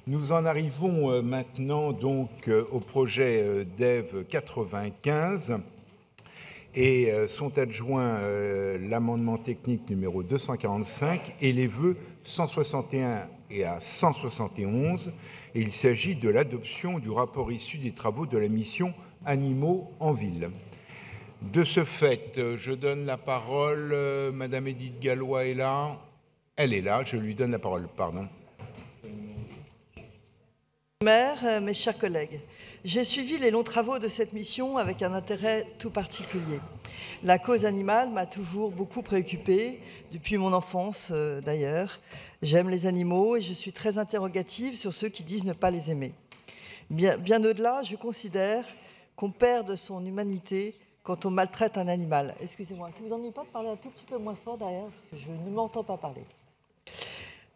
Nous en arrivons maintenant donc au projet DEV 95 et sont adjoints l'amendement technique numéro 245 et les vœux 161 et à 171. Et il s'agit de l'adoption du rapport issu des travaux de la mission Animaux en ville. De ce fait, je donne la parole, Madame Édith Gallois est là. Elle est là, je lui donne la parole, pardon. Maire, mes chers collègues, j'ai suivi les longs travaux de cette mission avec un intérêt tout particulier. La cause animale m'a toujours beaucoup préoccupée, depuis mon enfance d'ailleurs. J'aime les animaux et je suis très interrogative sur ceux qui disent ne pas les aimer. Bien au-delà, je considère qu'on perd de son humanité quand on maltraite un animal. Excusez-moi, ça ne vous ennuie pas de parler un tout petit peu moins fort derrière, parce que je ne m'entends pas parler.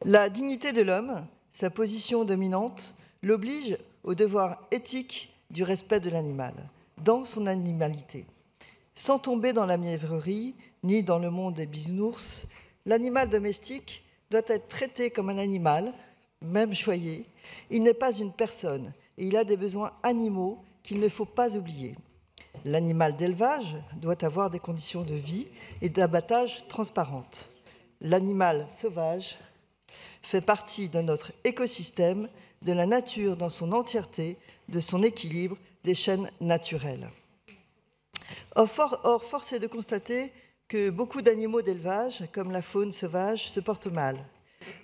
La dignité de l'homme, sa position dominante, l'oblige au devoir éthique du respect de l'animal, dans son animalité. Sans tomber dans la mièvrerie, ni dans le monde des bisounours, l'animal domestique doit être traité comme un animal, même choyé. Il n'est pas une personne et il a des besoins animaux qu'il ne faut pas oublier. L'animal d'élevage doit avoir des conditions de vie et d'abattage transparentes. L'animal sauvage fait partie de notre écosystème, de la nature dans son entièreté, de son équilibre, des chaînes naturelles. Or, force est de constater que beaucoup d'animaux d'élevage, comme la faune sauvage, se portent mal.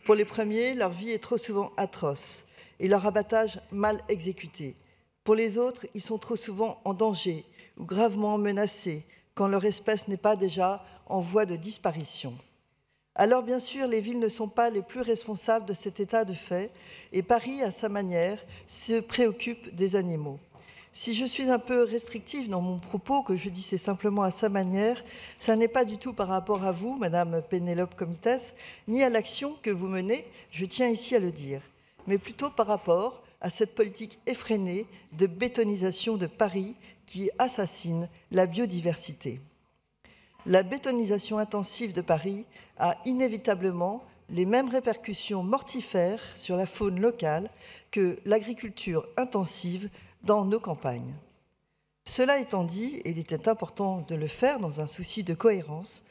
Pour les premiers, leur vie est trop souvent atroce et leur abattage mal exécuté. Pour les autres, ils sont trop souvent en danger ou gravement menacés quand leur espèce n'est pas déjà en voie de disparition. Alors, bien sûr, les villes ne sont pas les plus responsables de cet état de fait et Paris, à sa manière, se préoccupe des animaux. Si je suis un peu restrictive dans mon propos, que je dis c'est simplement à sa manière, ça n'est pas du tout par rapport à vous, Madame Pénélope Comitès, ni à l'action que vous menez, je tiens ici à le dire, mais plutôt par rapport à cette politique effrénée de bétonisation de Paris qui assassine la biodiversité. La bétonisation intensive de Paris a inévitablement les mêmes répercussions mortifères sur la faune locale que l'agriculture intensive dans nos campagnes. Cela étant dit, et il était important de le faire dans un souci de cohérence,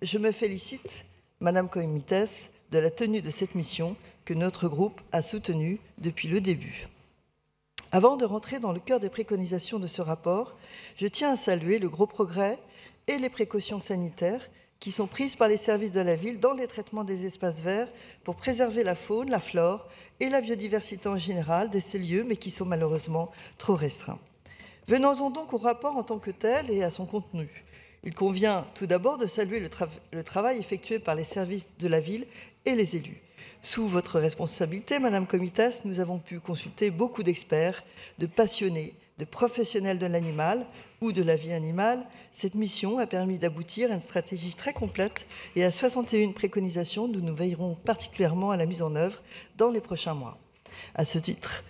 je me félicite, Madame Comitès, de la tenue de cette mission que notre groupe a soutenue depuis le début. Avant de rentrer dans le cœur des préconisations de ce rapport, je tiens à saluer le gros progrès et les précautions sanitaires qui sont prises par les services de la ville dans les traitements des espaces verts pour préserver la faune, la flore et la biodiversité en général de ces lieux, mais qui sont malheureusement trop restreints. Venons-en donc au rapport en tant que tel et à son contenu. Il convient tout d'abord de saluer le travail effectué par les services de la ville et les élus. Sous votre responsabilité, Madame Comitès, nous avons pu consulter beaucoup d'experts, de passionnés, de professionnels de l'animal ou de la vie animale. Cette mission a permis d'aboutir à une stratégie très complète et à 61 préconisations dont nous veillerons particulièrement à la mise en œuvre dans les prochains mois. À ce titre,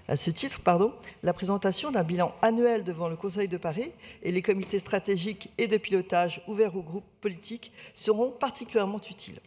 la présentation d'un bilan annuel devant le Conseil de Paris et les comités stratégiques et de pilotage ouverts aux groupes politiques seront particulièrement utiles.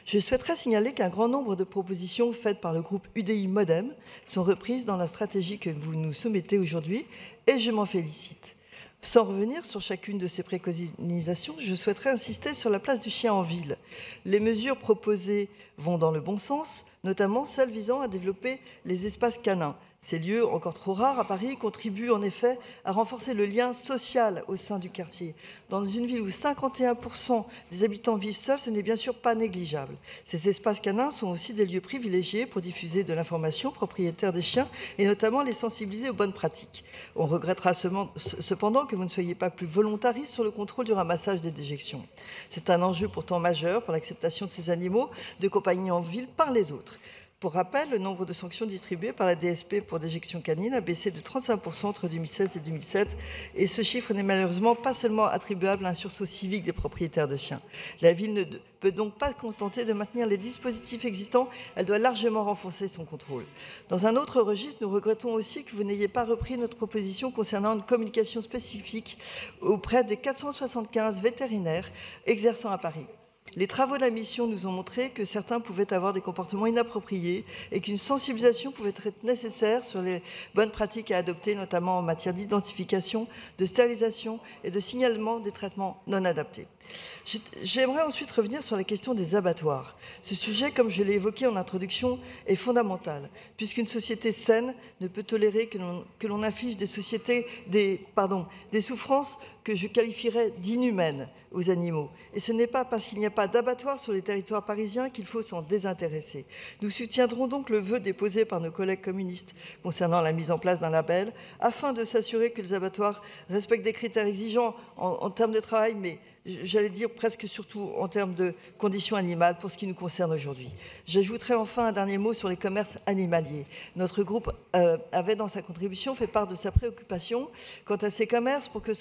Je souhaiterais signaler qu'un grand nombre de propositions faites par le groupe UDI Modem sont reprises dans la stratégie que vous nous soumettez aujourd'hui et je m'en félicite. Sans revenir sur chacune de ces préconisations, je souhaiterais insister sur la place du chien en ville. Les mesures proposées vont dans le bon sens, notamment celles visant à développer les espaces canins. Ces lieux, encore trop rares à Paris, contribuent en effet à renforcer le lien social au sein du quartier. Dans une ville où 51% des habitants vivent seuls, ce n'est bien sûr pas négligeable. Ces espaces canins sont aussi des lieux privilégiés pour diffuser de l'information aux propriétaires des chiens et notamment les sensibiliser aux bonnes pratiques. On regrettera cependant que vous ne soyez pas plus volontariste sur le contrôle du ramassage des déjections. C'est un enjeu pourtant majeur pour l'acceptation de ces animaux de compagnie en ville par les autres. Pour rappel, le nombre de sanctions distribuées par la DSP pour déjection canine a baissé de 35% entre 2016 et 2007 et ce chiffre n'est malheureusement pas seulement attribuable à un sursaut civique des propriétaires de chiens. La ville ne peut donc pas se contenter de maintenir les dispositifs existants, elle doit largement renforcer son contrôle. Dans un autre registre, nous regrettons aussi que vous n'ayez pas repris notre proposition concernant une communication spécifique auprès des 475 vétérinaires exerçant à Paris. Les travaux de la mission nous ont montré que certains pouvaient avoir des comportements inappropriés et qu'une sensibilisation pouvait être nécessaire sur les bonnes pratiques à adopter, notamment en matière d'identification, de stérilisation et de signalement des traitements non adaptés. J'aimerais ensuite revenir sur la question des abattoirs. Ce sujet, comme je l'ai évoqué en introduction, est fondamental, puisqu'une société saine ne peut tolérer que l'on inflige des souffrances que je qualifierais d'inhumaines aux animaux. Et ce n'est pas parce qu'il n'y a pas d'abattoir sur les territoires parisiens qu'il faut s'en désintéresser. Nous soutiendrons donc le vœu déposé par nos collègues communistes concernant la mise en place d'un label, afin de s'assurer que les abattoirs respectent des critères exigeants en termes de travail, mais j'allais dire presque surtout en termes de conditions animales pour ce qui nous concerne aujourd'hui. J'ajouterai enfin un dernier mot sur les commerces animaliers. Notre groupe avait dans sa contribution fait part de sa préoccupation quant à ces commerces pour que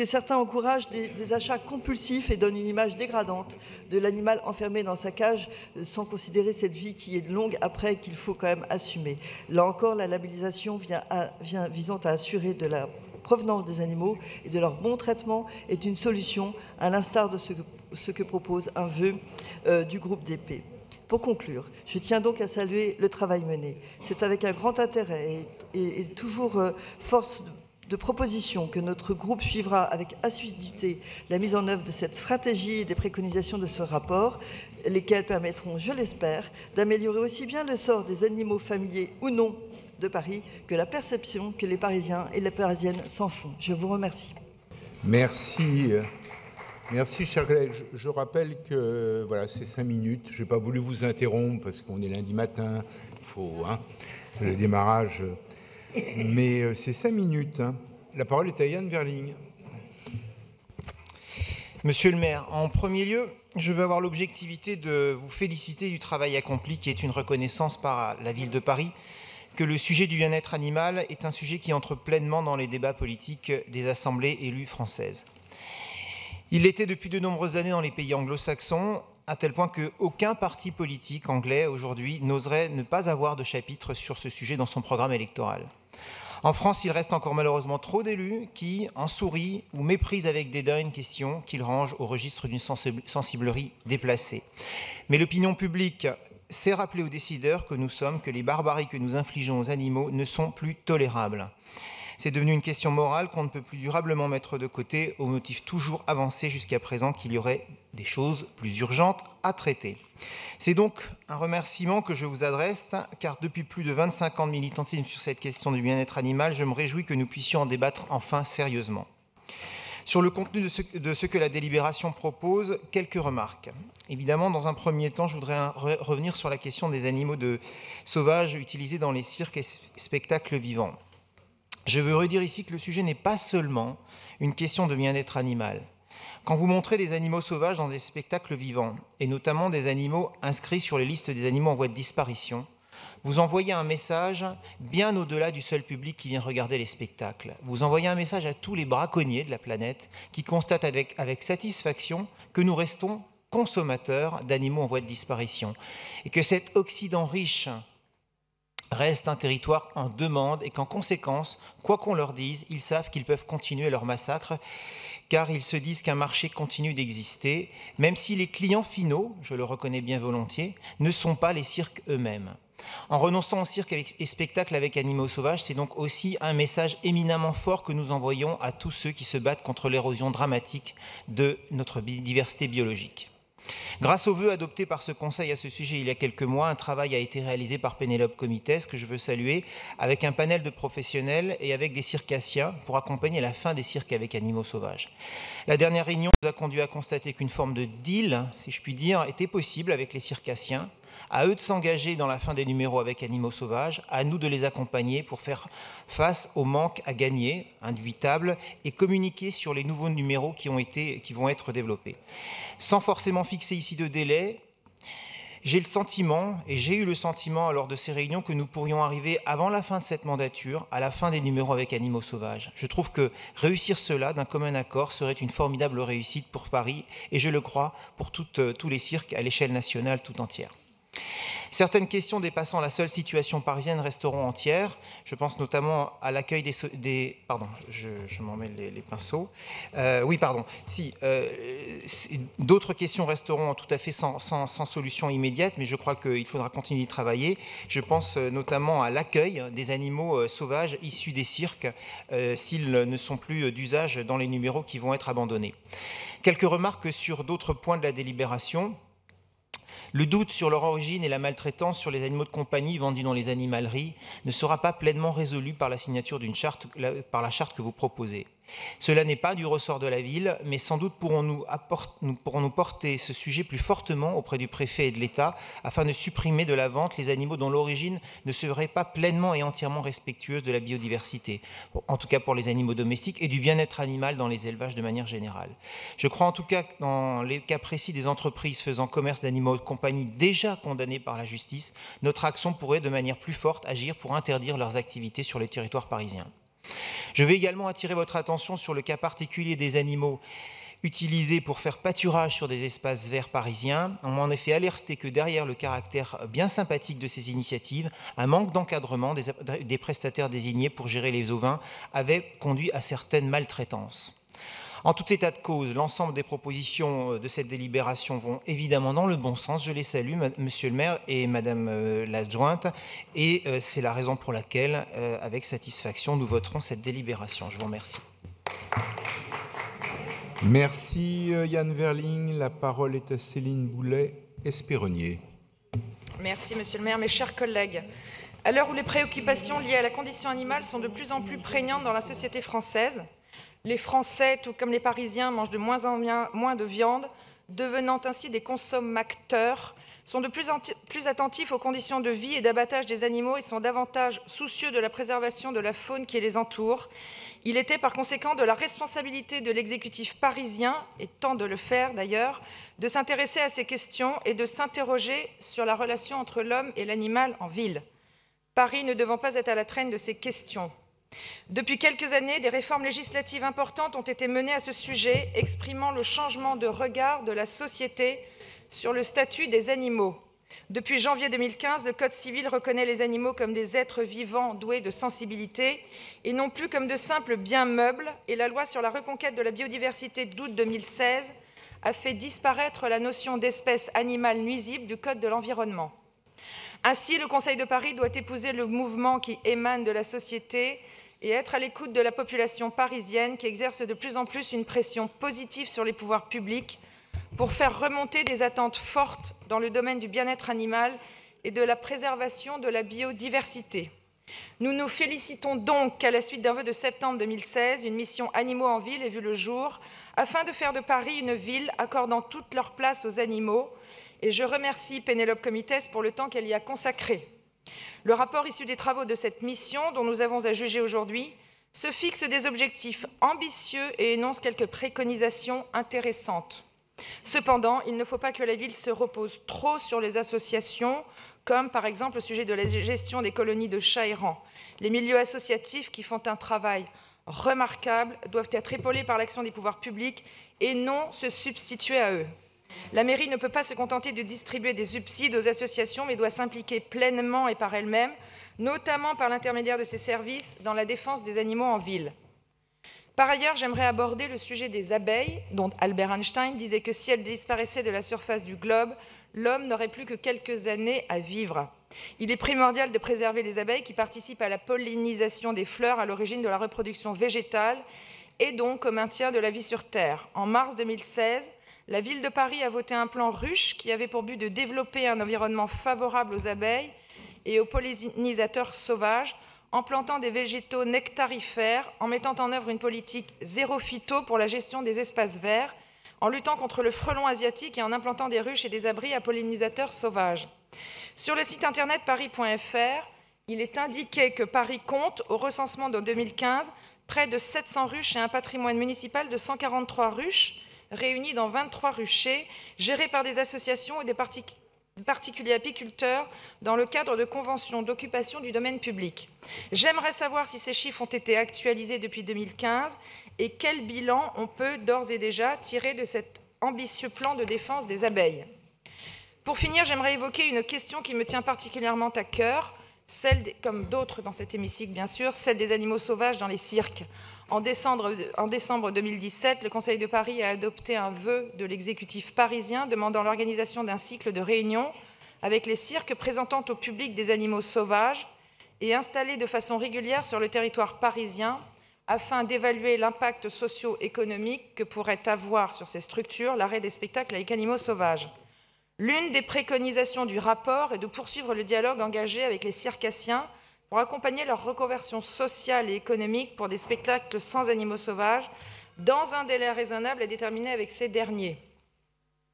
certains encouragent des achats compulsifs et donnent une image dégradante de l'animal enfermé dans sa cage sans considérer cette vie qui est longue après qu'il faut quand même assumer. Là encore, la labellisation visant à assurer de la provenance des animaux et de leur bon traitement est une solution, à l'instar de ce que propose un vœu du groupe DP. Pour conclure, je tiens donc à saluer le travail mené. C'est avec un grand intérêt et toujours force de proposition que notre groupe suivra avec assiduité la mise en œuvre de cette stratégie et des préconisations de ce rapport, lesquelles permettront, je l'espère, d'améliorer aussi bien le sort des animaux familiers ou non de Paris que la perception que les Parisiens et les Parisiennes s'en font. Je vous remercie. Merci. Merci, chers collègues. Je rappelle que voilà, c'est 5 minutes. Je n'ai pas voulu vous interrompre parce qu'on est lundi matin, il faut le démarrage. Mais c'est 5 minutes. La parole est à Yann Verling. Monsieur le maire, en premier lieu, je veux avoir l'objectivité de vous féliciter du travail accompli qui est une reconnaissance par la ville de Paris que le sujet du bien-être animal est un sujet qui entre pleinement dans les débats politiques des assemblées élues françaises. Il l'était depuis de nombreuses années dans les pays anglo-saxons, à tel point qu'aucun parti politique anglais aujourd'hui n'oserait ne pas avoir de chapitre sur ce sujet dans son programme électoral. En France, il reste encore malheureusement trop d'élus qui en sourient ou méprisent avec dédain une question qu'ils rangent au registre d'une sensiblerie déplacée. Mais l'opinion publique sait rappeler aux décideurs que nous sommes, que les barbaries que nous infligeons aux animaux ne sont plus tolérables. C'est devenu une question morale qu'on ne peut plus durablement mettre de côté au motif toujours avancé jusqu'à présent qu'il y aurait des choses plus urgentes à traiter. C'est donc un remerciement que je vous adresse, car depuis plus de 25 ans de militantisme sur cette question du bien-être animal, je me réjouis que nous puissions en débattre enfin sérieusement. Sur le contenu de ce que la délibération propose, quelques remarques. Évidemment, dans un premier temps, je voudrais revenir sur la question des animaux sauvages utilisés dans les cirques et spectacles vivants. Je veux redire ici que le sujet n'est pas seulement une question de bien-être animal. Quand vous montrez des animaux sauvages dans des spectacles vivants, et notamment des animaux inscrits sur les listes des animaux en voie de disparition, vous envoyez un message bien au-delà du seul public qui vient regarder les spectacles. Vous envoyez un message à tous les braconniers de la planète qui constatent avec satisfaction que nous restons consommateurs d'animaux en voie de disparition et que cet Occident riche reste un territoire en demande et qu'en conséquence, quoi qu'on leur dise, ils savent qu'ils peuvent continuer leur massacre car ils se disent qu'un marché continue d'exister, même si les clients finaux, je le reconnais bien volontiers, ne sont pas les cirques eux-mêmes. En renonçant au cirque et spectacle avec animaux sauvages, c'est donc aussi un message éminemment fort que nous envoyons à tous ceux qui se battent contre l'érosion dramatique de notre diversité biologique. Grâce aux vœux adoptés par ce Conseil à ce sujet il y a quelques mois, un travail a été réalisé par Pénélope Comites, que je veux saluer, avec un panel de professionnels et avec des circassiens pour accompagner la fin des cirques avec animaux sauvages. La dernière réunion nous a conduit à constater qu'une forme de deal, si je puis dire, était possible avec les circassiens. À eux de s'engager dans la fin des numéros avec animaux sauvages, à nous de les accompagner pour faire face au manque à gagner, indubitable, et communiquer sur les nouveaux numéros qui vont être développés. Sans forcément fixer ici de délai, j'ai eu le sentiment lors de ces réunions que nous pourrions arriver avant la fin de cette mandature, à la fin des numéros avec animaux sauvages. Je trouve que réussir cela d'un commun accord serait une formidable réussite pour Paris et je le crois pour tous les cirques à l'échelle nationale tout entière. Certaines questions dépassant la seule situation parisienne resteront entières. Je pense notamment à l'accueil des... Pardon, je m'en mets les pinceaux. D'autres questions resteront tout à fait sans solution immédiate, mais je crois qu'il faudra continuer d'y travailler. Je pense notamment à l'accueil des animaux sauvages issus des cirques, s'ils ne sont plus d'usage dans les numéros qui vont être abandonnés. Quelques remarques sur d'autres points de la délibération. Le doute sur leur origine et la maltraitance sur les animaux de compagnie vendus dans les animaleries ne sera pas pleinement résolu par la signature par la charte que vous proposez. Cela n'est pas du ressort de la ville, mais sans doute pourrons-nous porter ce sujet plus fortement auprès du préfet et de l'État afin de supprimer de la vente les animaux dont l'origine ne serait pas pleinement et entièrement respectueuse de la biodiversité, en tout cas pour les animaux domestiques, et du bien-être animal dans les élevages de manière générale. Je crois en tout cas que dans les cas précis des entreprises faisant commerce d'animaux de compagnie déjà condamnés par la justice, notre action pourrait de manière plus forte agir pour interdire leurs activités sur le territoire parisien. Je vais également attirer votre attention sur le cas particulier des animaux utilisés pour faire pâturage sur des espaces verts parisiens. On m'a en effet alerté que derrière le caractère bien sympathique de ces initiatives, un manque d'encadrement des prestataires désignés pour gérer les ovins avait conduit à certaines maltraitances. En tout état de cause, l'ensemble des propositions de cette délibération vont évidemment dans le bon sens. Je les salue, Monsieur le maire et Madame l'adjointe, et c'est la raison pour laquelle, avec satisfaction, nous voterons cette délibération. Je vous remercie. Merci Yann Verling. La parole est à Céline Boulet-Espéronnier. Merci Monsieur le maire, mes chers collègues. À l'heure où les préoccupations liées à la condition animale sont de plus en plus prégnantes dans la société française, les Français, tout comme les Parisiens, mangent de moins en moins de viande, devenant ainsi des consommateurs, sont de plus attentifs aux conditions de vie et d'abattage des animaux et sont davantage soucieux de la préservation de la faune qui les entoure. Il était par conséquent de la responsabilité de l'exécutif parisien, et tant de le faire d'ailleurs, de s'intéresser à ces questions et de s'interroger sur la relation entre l'homme et l'animal en ville. Paris ne devant pas être à la traîne de ces questions. Depuis quelques années, des réformes législatives importantes ont été menées à ce sujet, exprimant le changement de regard de la société sur le statut des animaux. Depuis janvier 2015, le Code civil reconnaît les animaux comme des êtres vivants doués de sensibilité et non plus comme de simples biens meubles, et la loi sur la reconquête de la biodiversité d'août 2016 a fait disparaître la notion d'espèce animale nuisible du Code de l'environnement. Ainsi, le Conseil de Paris doit épouser le mouvement qui émane de la société et être à l'écoute de la population parisienne qui exerce de plus en plus une pression positive sur les pouvoirs publics pour faire remonter des attentes fortes dans le domaine du bien-être animal et de la préservation de la biodiversité. Nous nous félicitons donc qu'à la suite d'un vœu de septembre 2016, une mission Animaux en ville ait vu le jour afin de faire de Paris une ville accordant toute leur place aux animaux. Et je remercie Pénélope Comitès pour le temps qu'elle y a consacré. Le rapport issu des travaux de cette mission, dont nous avons à juger aujourd'hui, se fixe des objectifs ambitieux et énonce quelques préconisations intéressantes. Cependant, il ne faut pas que la ville se repose trop sur les associations, comme par exemple au sujet de la gestion des colonies de chats errants. Les milieux associatifs qui font un travail remarquable doivent être épaulés par l'action des pouvoirs publics et non se substituer à eux. La mairie ne peut pas se contenter de distribuer des subsides aux associations, mais doit s'impliquer pleinement et par elle-même, notamment par l'intermédiaire de ses services, dans la défense des animaux en ville. Par ailleurs, j'aimerais aborder le sujet des abeilles, dont Albert Einstein disait que si elles disparaissaient de la surface du globe, l'homme n'aurait plus que quelques années à vivre. Il est primordial de préserver les abeilles qui participent à la pollinisation des fleurs à l'origine de la reproduction végétale et donc au maintien de la vie sur Terre. En mars 2016, la ville de Paris a voté un plan ruche qui avait pour but de développer un environnement favorable aux abeilles et aux pollinisateurs sauvages en plantant des végétaux nectarifères, en mettant en œuvre une politique zéro phyto pour la gestion des espaces verts, en luttant contre le frelon asiatique et en implantant des ruches et des abris à pollinisateurs sauvages. Sur le site internet paris.fr, il est indiqué que Paris compte, au recensement de 2015, près de 700 ruches et un patrimoine municipal de 143 ruches, réunis dans 23 ruchers, gérés par des associations et des particuliers apiculteurs dans le cadre de conventions d'occupation du domaine public. J'aimerais savoir si ces chiffres ont été actualisés depuis 2015 et quel bilan on peut d'ores et déjà tirer de cet ambitieux plan de défense des abeilles. Pour finir, j'aimerais évoquer une question qui me tient particulièrement à cœur, comme d'autres dans cet hémicycle bien sûr, celle des animaux sauvages dans les cirques. En décembre 2017, le Conseil de Paris a adopté un vœu de l'exécutif parisien demandant l'organisation d'un cycle de réunions avec les cirques présentant au public des animaux sauvages et installés de façon régulière sur le territoire parisien afin d'évaluer l'impact socio-économique que pourrait avoir sur ces structures l'arrêt des spectacles avec animaux sauvages. L'une des préconisations du rapport est de poursuivre le dialogue engagé avec les circassiens pour accompagner leur reconversion sociale et économique pour des spectacles sans animaux sauvages dans un délai raisonnable et déterminé avec ces derniers.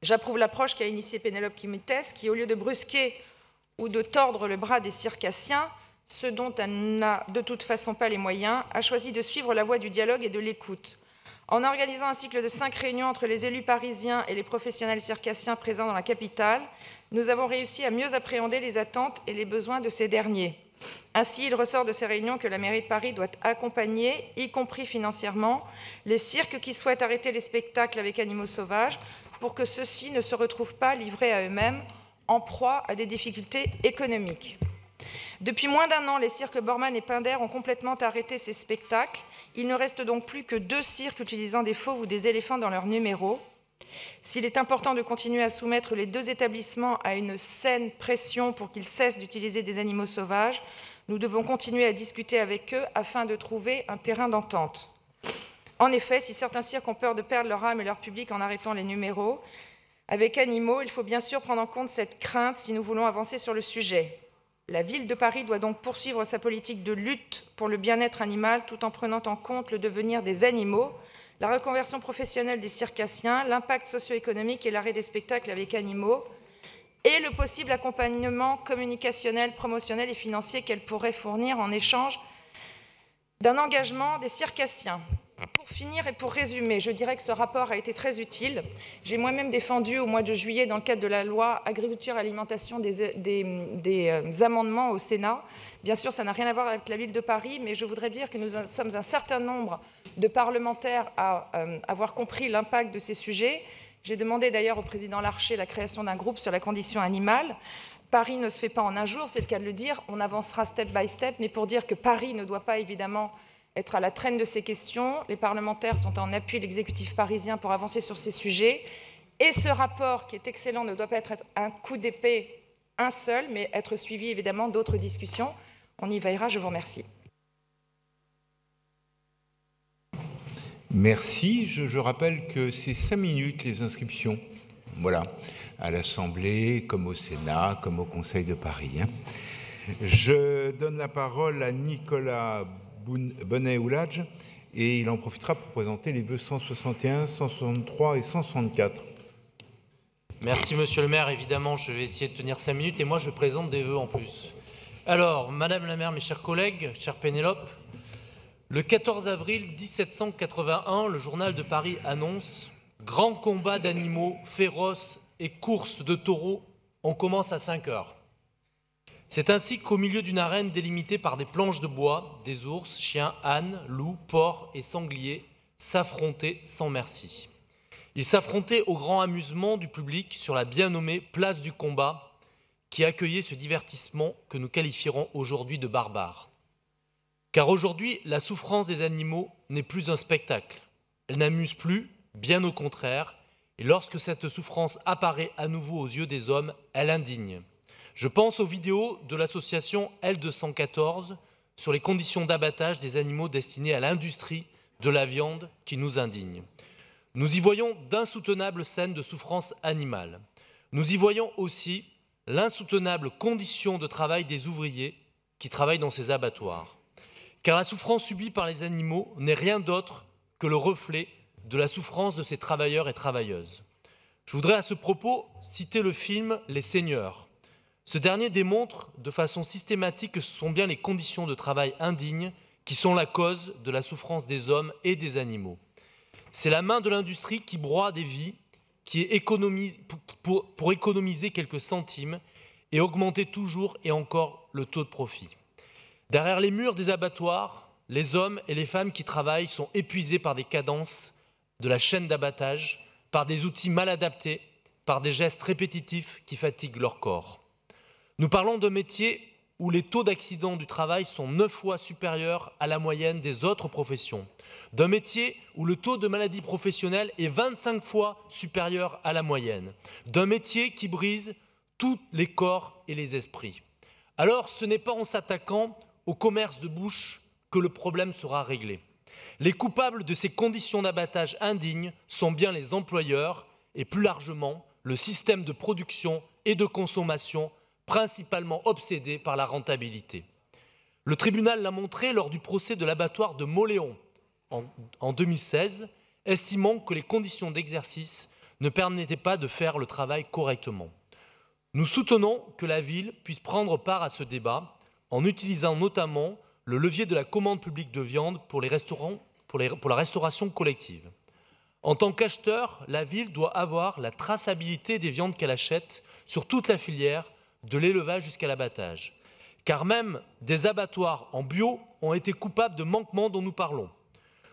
J'approuve l'approche qu'a initiée Pénélope Quimentes, qui, au lieu de brusquer ou de tordre le bras des circassiens, ce dont elle n'a de toute façon pas les moyens, a choisi de suivre la voie du dialogue et de l'écoute. En organisant un cycle de 5 réunions entre les élus parisiens et les professionnels circassiens présents dans la capitale, nous avons réussi à mieux appréhender les attentes et les besoins de ces derniers. Ainsi, il ressort de ces réunions que la mairie de Paris doit accompagner, y compris financièrement, les cirques qui souhaitent arrêter les spectacles avec animaux sauvages pour que ceux-ci ne se retrouvent pas livrés à eux-mêmes, en proie à des difficultés économiques. Depuis moins d'un an, les cirques Borman et Pinder ont complètement arrêté ces spectacles. Il ne reste donc plus que 2 cirques utilisant des fauves ou des éléphants dans leurs numéros. S'il est important de continuer à soumettre les 2 établissements à une saine pression pour qu'ils cessent d'utiliser des animaux sauvages, nous devons continuer à discuter avec eux afin de trouver un terrain d'entente. En effet, si certains cirques ont peur de perdre leur âme et leur public en arrêtant les numéros avec animaux, il faut bien sûr prendre en compte cette crainte si nous voulons avancer sur le sujet. La ville de Paris doit donc poursuivre sa politique de lutte pour le bien-être animal tout en prenant en compte le devenir des animaux, la reconversion professionnelle des circassiens, l'impact socio-économique et l'arrêt des spectacles avec animaux, et le possible accompagnement communicationnel, promotionnel et financier qu'elle pourrait fournir en échange d'un engagement des circassiens. Pour finir et pour résumer, je dirais que ce rapport a été très utile. J'ai moi-même défendu au mois de juillet, dans le cadre de la loi Agriculture et Alimentation, des amendements au Sénat. Bien sûr, ça n'a rien à voir avec la ville de Paris, mais je voudrais dire que nous sommes un certain nombre de parlementaires à avoir compris l'impact de ces sujets. J'ai demandé d'ailleurs au président Larcher la création d'un groupe sur la condition animale. Paris ne se fait pas en un jour, c'est le cas de le dire. On avancera step by step, mais pour dire que Paris ne doit pas évidemment être à la traîne de ces questions. Les parlementaires sont en appui de l'exécutif parisien pour avancer sur ces sujets. Et ce rapport, qui est excellent, ne doit pas être un coup d'épée, un seul, mais être suivi évidemment d'autres discussions. On y veillera, je vous remercie. Merci. Je rappelle que c'est 5 minutes les inscriptions. Voilà, à l'Assemblée, comme au Sénat, comme au Conseil de Paris. Je donne la parole à Nicolas Bonnet-Ouladj et il en profitera pour présenter les vœux 161, 163 et 164. Merci Monsieur le maire. Évidemment, je vais essayer de tenir 5 minutes et moi je présente des vœux en plus. Alors, Madame la maire, mes chers collègues, chère Pénélope, le 14 avril 1781, le journal de Paris annonce « Grand combat d'animaux féroces et course de taureaux, on commence à 5 heures ». C'est ainsi qu'au milieu d'une arène délimitée par des planches de bois, des ours, chiens, ânes, loups, porcs et sangliers s'affrontaient sans merci. Ils s'affrontaient au grand amusement du public sur la bien nommée place du combat qui accueillait ce divertissement que nous qualifierons aujourd'hui de barbare. Car aujourd'hui, la souffrance des animaux n'est plus un spectacle. Elle n'amuse plus, bien au contraire, et lorsque cette souffrance apparaît à nouveau aux yeux des hommes, elle indigne. Je pense aux vidéos de l'association L214 sur les conditions d'abattage des animaux destinés à l'industrie de la viande qui nous indignent. Nous y voyons d'insoutenables scènes de souffrance animale. Nous y voyons aussi l'insoutenable condition de travail des ouvriers qui travaillent dans ces abattoirs. Car la souffrance subie par les animaux n'est rien d'autre que le reflet de la souffrance de ces travailleurs et travailleuses. Je voudrais à ce propos citer le film « Les Seigneurs ». Ce dernier démontre de façon systématique que ce sont bien les conditions de travail indignes qui sont la cause de la souffrance des hommes et des animaux. C'est la main de l'industrie qui broie des vies, qui économise, pour économiser quelques centimes et augmenter toujours et encore le taux de profit. Derrière les murs des abattoirs, les hommes et les femmes qui travaillent sont épuisés par des cadences de la chaîne d'abattage, par des outils mal adaptés par des gestes répétitifs qui fatiguent leur corps. Nous parlons d'un métier où les taux d'accidents du travail sont 9 fois supérieurs à la moyenne des autres professions, d'un métier où le taux de maladie professionnelle est 25 fois supérieur à la moyenne, d'un métier qui brise tous les corps et les esprits. Alors, ce n'est pas en s'attaquant au commerce de bouche que le problème sera réglé. Les coupables de ces conditions d'abattage indignes sont bien les employeurs et plus largement le système de production et de consommation principalement obsédés par la rentabilité. Le tribunal l'a montré lors du procès de l'abattoir de Mauléon en 2016, estimant que les conditions d'exercice ne permettaient pas de faire le travail correctement. Nous soutenons que la ville puisse prendre part à ce débat en utilisant notamment le levier de la commande publique de viande pour les restaurants, pour la restauration collective. En tant qu'acheteur, la ville doit avoir la traçabilité des viandes qu'elle achète sur toute la filière, de l'élevage jusqu'à l'abattage. Car même des abattoirs en bio ont été coupables de manquements dont nous parlons.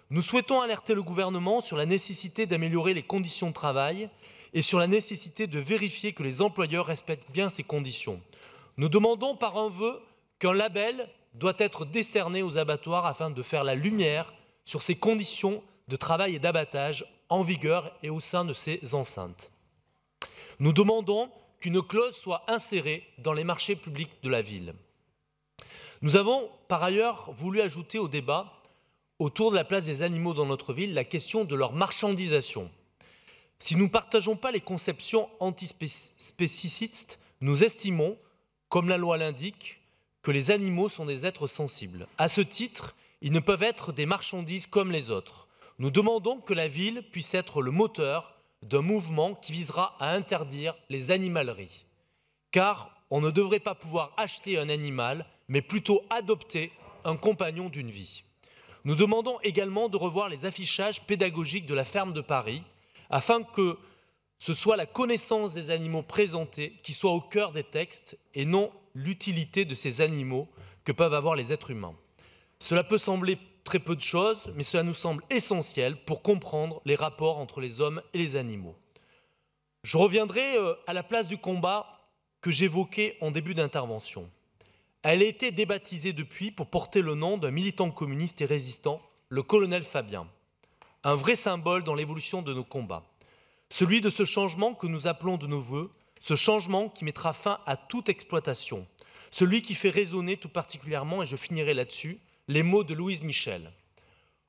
Nous souhaitons alerter le gouvernement sur la nécessité d'améliorer les conditions de travail et sur la nécessité de vérifier que les employeurs respectent bien ces conditions. Nous demandons par un vœu qu'un label doit être décerné aux abattoirs afin de faire la lumière sur ces conditions de travail et d'abattage en vigueur et au sein de ces enceintes. Nous demandons qu'une clause soit insérée dans les marchés publics de la ville. Nous avons par ailleurs voulu ajouter au débat autour de la place des animaux dans notre ville la question de leur marchandisation. Si nous ne partageons pas les conceptions antispécistes, nous estimons, comme la loi l'indique, que les animaux sont des êtres sensibles. À ce titre, ils ne peuvent être des marchandises comme les autres. Nous demandons que la ville puisse être le moteur d'un mouvement qui visera à interdire les animaleries. Car on ne devrait pas pouvoir acheter un animal, mais plutôt adopter un compagnon d'une vie. Nous demandons également de revoir les affichages pédagogiques de la ferme de Paris, afin que ce soit la connaissance des animaux présentés qui soit au cœur des textes et non l'utilité de ces animaux que peuvent avoir les êtres humains. Cela peut sembler très peu de choses, mais cela nous semble essentiel pour comprendre les rapports entre les hommes et les animaux. Je reviendrai à la place du combat que j'évoquais en début d'intervention. Elle a été débaptisée depuis pour porter le nom d'un militant communiste et résistant, le colonel Fabien. Un vrai symbole dans l'évolution de nos combats. Celui de ce changement que nous appelons de nos voeux, ce changement qui mettra fin à toute exploitation. Celui qui fait résonner tout particulièrement, et je finirai là-dessus, les mots de Louise Michel.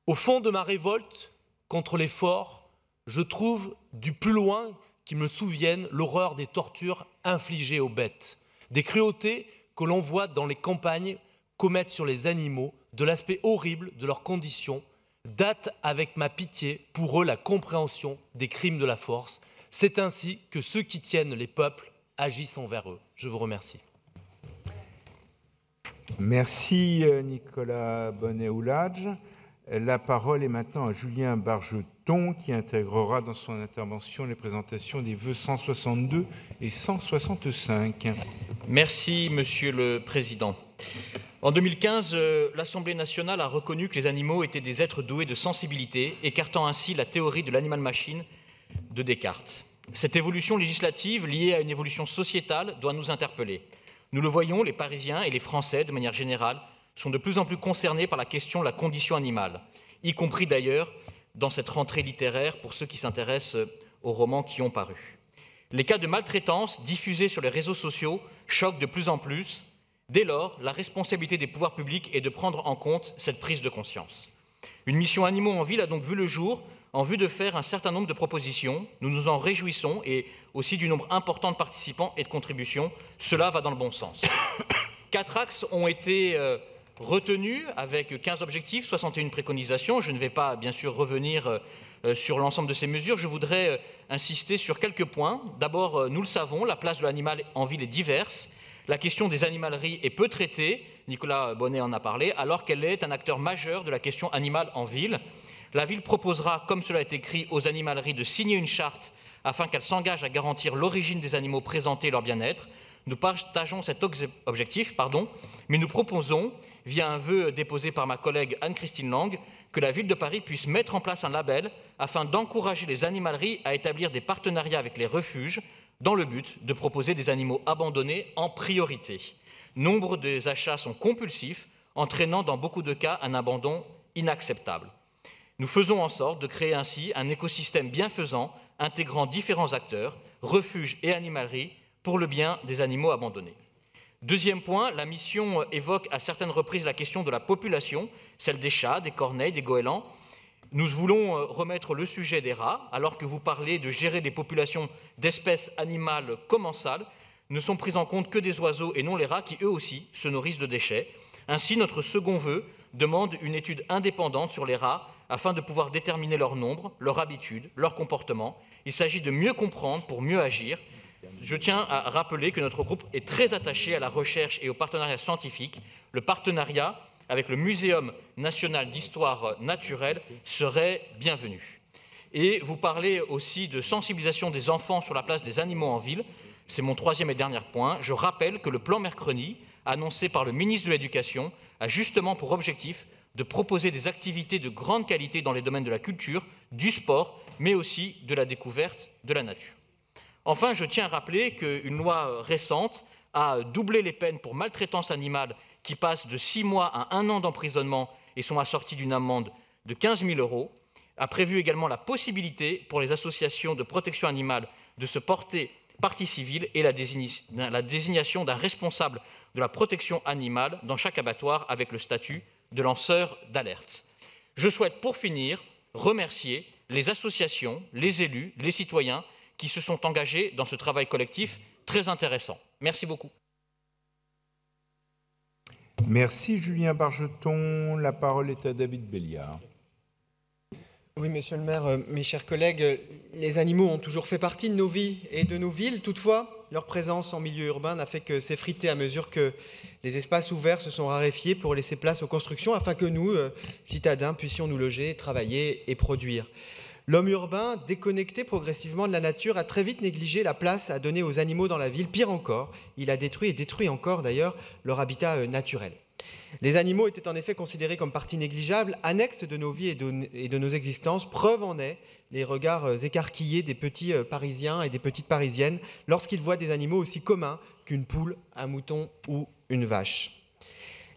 Au fond de ma révolte contre les forts, je trouve du plus loin qui me souviennent l'horreur des tortures infligées aux bêtes, des cruautés que l'on voit dans les campagnes commettre sur les animaux, de l'aspect horrible de leurs conditions, date avec ma pitié pour eux la compréhension des crimes de la force. C'est ainsi que ceux qui tiennent les peuples agissent envers eux. Je vous remercie. Merci Nicolas Bonnet-Oulage. La parole est maintenant à Julien Bargeton qui intégrera dans son intervention les présentations des vœux 162 et 165. Merci Monsieur le Président. En 2015, l'Assemblée nationale a reconnu que les animaux étaient des êtres doués de sensibilité, écartant ainsi la théorie de l'animal-machine de Descartes. Cette évolution législative, liée à une évolution sociétale, doit nous interpeller. Nous le voyons, les Parisiens et les Français, de manière générale, sont de plus en plus concernés par la question de la condition animale, y compris d'ailleurs dans cette rentrée littéraire pour ceux qui s'intéressent aux romans qui ont paru. Les cas de maltraitance diffusés sur les réseaux sociaux choquent de plus en plus. Dès lors, la responsabilité des pouvoirs publics est de prendre en compte cette prise de conscience. Une mission Animaux en ville a donc vu le jour en vue de faire un certain nombre de propositions. Nous nous en réjouissons et aussi du nombre important de participants et de contributions. Cela va dans le bon sens. 4 axes ont été retenus avec 15 objectifs, 61 préconisations. Je ne vais pas bien sûr revenir sur l'ensemble de ces mesures. Je voudrais insister sur quelques points. D'abord, nous le savons, la place de l'animal en ville est diverse. La question des animaleries est peu traitée, Nicolas Bonnet en a parlé, alors qu'elle est un acteur majeur de la question animale en ville. La ville proposera, comme cela est écrit, aux animaleries de signer une charte afin qu'elles s'engagent à garantir l'origine des animaux présentés et leur bien-être. Nous partageons cet objectif, mais nous proposons via un vœu déposé par ma collègue Anne-Christine Lang, que la Ville de Paris puisse mettre en place un label afin d'encourager les animaleries à établir des partenariats avec les refuges dans le but de proposer des animaux abandonnés en priorité. Nombre des achats sont compulsifs, entraînant dans beaucoup de cas un abandon inacceptable. Nous faisons en sorte de créer ainsi un écosystème bienfaisant intégrant différents acteurs, refuges et animaleries, pour le bien des animaux abandonnés. Deuxième point, la mission évoque à certaines reprises la question de la population, celle des chats, des corneilles, des goélands. Nous voulons remettre le sujet des rats, alors que vous parlez de gérer des populations d'espèces animales commensales, ne sont prises en compte que des oiseaux et non les rats qui, eux aussi, se nourrissent de déchets. Ainsi, notre second vœu demande une étude indépendante sur les rats afin de pouvoir déterminer leur nombre, leur habitude, leur comportement. Il s'agit de mieux comprendre pour mieux agir. Je tiens à rappeler que notre groupe est très attaché à la recherche et au partenariat scientifique. Le partenariat avec le Muséum national d'histoire naturelle serait bienvenu. Et vous parlez aussi de sensibilisation des enfants sur la place des animaux en ville. C'est mon troisième et dernier point. Je rappelle que le plan Mercredi, annoncé par le ministre de l'Éducation, a justement pour objectif de proposer des activités de grande qualité dans les domaines de la culture, du sport, mais aussi de la découverte de la nature. Enfin, je tiens à rappeler qu'une loi récente a doublé les peines pour maltraitance animale qui passent de 6 mois à 1 an d'emprisonnement et sont assorties d'une amende de 15 000 €, a prévu également la possibilité pour les associations de protection animale de se porter partie civile et la désignation d'un responsable de la protection animale dans chaque abattoir avec le statut de lanceur d'alerte. Je souhaite pour finir remercier les associations, les élus, les citoyens qui se sont engagés dans ce travail collectif très intéressant. Merci beaucoup. Merci Julien Bargeton. La parole est à David Béliard. Oui, monsieur le maire, mes chers collègues, les animaux ont toujours fait partie de nos vies et de nos villes. Toutefois, leur présence en milieu urbain n'a fait que s'effriter à mesure que les espaces ouverts se sont raréfiés pour laisser place aux constructions afin que nous, citadins, puissions nous loger, travailler et produire. L'homme urbain, déconnecté progressivement de la nature, a très vite négligé la place à donner aux animaux dans la ville. Pire encore, il a détruit et détruit encore d'ailleurs leur habitat naturel. Les animaux étaient en effet considérés comme partie négligeable, annexe de nos vies et de nos existences. Preuve en est les regards écarquillés des petits Parisiens et des petites Parisiennes lorsqu'ils voient des animaux aussi communs qu'une poule, un mouton ou une vache.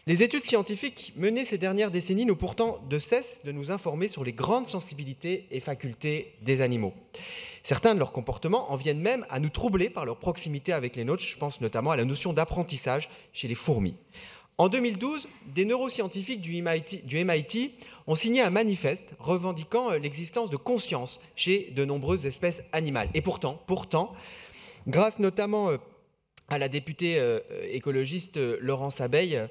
Les études scientifiques menées ces dernières décennies n'ont pourtant de cesse de nous informer sur les grandes sensibilités et facultés des animaux. Certains de leurs comportements en viennent même à nous troubler par leur proximité avec les nôtres. Je pense notamment à la notion d'apprentissage chez les fourmis. En 2012, des neuroscientifiques du MIT ont signé un manifeste revendiquant l'existence de conscience chez de nombreuses espèces animales. Et pourtant, grâce notamment à la députée écologiste Laurence Abeille,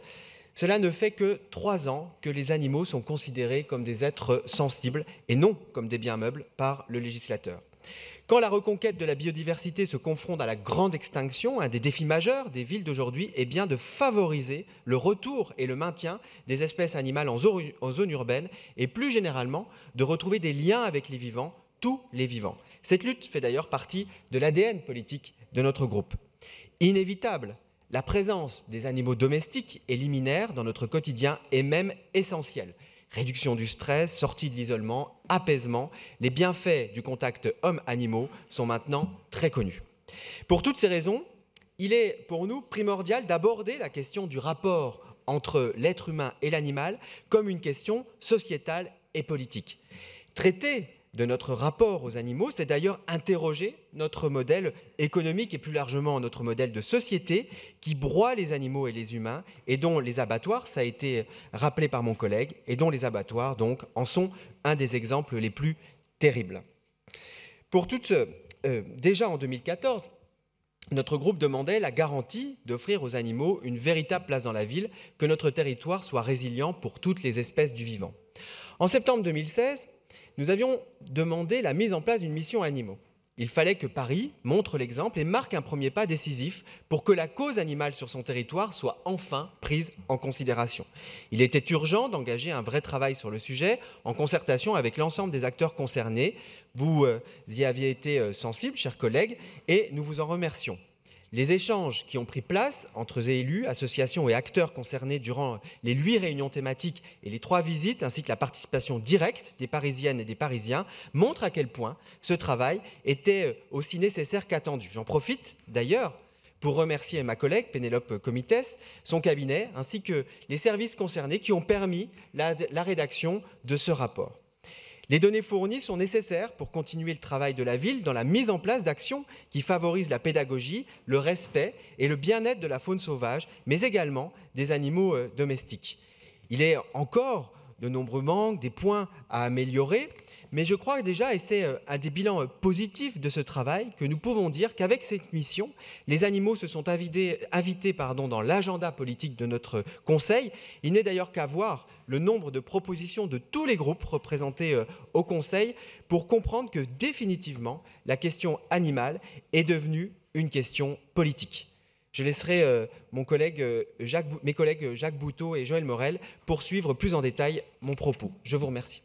cela ne fait que 3 ans que les animaux sont considérés comme des êtres sensibles et non comme des biens meubles par le législateur. Quand la reconquête de la biodiversité se confronte à la grande extinction, un des défis majeurs des villes d'aujourd'hui est bien de favoriser le retour et le maintien des espèces animales en zone urbaine et plus généralement de retrouver des liens avec les vivants, tous les vivants. Cette lutte fait d'ailleurs partie de l'ADN politique de notre groupe. Inévitable, la présence des animaux domestiques et liminaires dans notre quotidien est même essentielle. Réduction du stress, sortie de l'isolement, apaisement, les bienfaits du contact homme-animaux sont maintenant très connus. Pour toutes ces raisons, il est pour nous primordial d'aborder la question du rapport entre l'être humain et l'animal comme une question sociétale et politique. Traiter de notre rapport aux animaux, c'est d'ailleurs interroger notre modèle économique et plus largement notre modèle de société qui broie les animaux et les humains et dont les abattoirs, ça a été rappelé par mon collègue, et dont les abattoirs donc en sont un des exemples les plus terribles. Déjà en 2014, notre groupe demandait la garantie d'offrir aux animaux une véritable place dans la ville, que notre territoire soit résilient pour toutes les espèces du vivant. En septembre 2016, nous avions demandé la mise en place d'une mission animaux. Il fallait que Paris montre l'exemple et marque un premier pas décisif pour que la cause animale sur son territoire soit enfin prise en considération. Il était urgent d'engager un vrai travail sur le sujet en concertation avec l'ensemble des acteurs concernés. Vous y aviez été sensibles, chers collègues, et nous vous en remercions. Les échanges qui ont pris place entre élus, associations et acteurs concernés durant les 8 réunions thématiques et les 3 visites, ainsi que la participation directe des Parisiennes et des Parisiens, montrent à quel point ce travail était aussi nécessaire qu'attendu. J'en profite d'ailleurs pour remercier ma collègue Pénélope Comitès, son cabinet, ainsi que les services concernés qui ont permis la rédaction de ce rapport. Les données fournies sont nécessaires pour continuer le travail de la ville dans la mise en place d'actions qui favorisent la pédagogie, le respect et le bien-être de la faune sauvage, mais également des animaux domestiques. Il y a encore de nombreux manques, des points à améliorer, mais je crois déjà, et c'est un des bilans positifs de ce travail, que nous pouvons dire qu'avec cette mission, les animaux se sont invités dans l'agenda politique de notre Conseil. Il n'est d'ailleurs qu'à voir le nombre de propositions de tous les groupes représentés au Conseil pour comprendre que définitivement, la question animale est devenue une question politique. Je laisserai mes collègues Jacques Boutot et Joël Morel poursuivre plus en détail mon propos. Je vous remercie.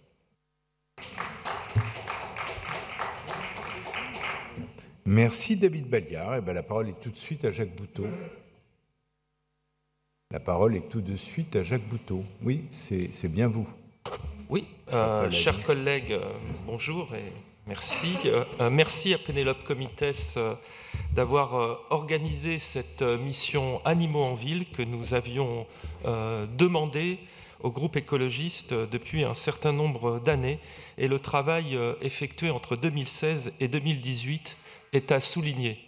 Merci David Balliard. Et la parole est tout de suite à Jacques Boutot. La parole est tout de suite à Jacques Boutot. Oui, c'est bien vous. Oui, chers collègues, bonjour et merci. Merci à Pénélope Comitès d'avoir organisé cette mission Animaux en ville que nous avions demandé au groupe écologiste depuis un certain nombre d'années. Et le travail effectué entre 2016 et 2018 est à souligner.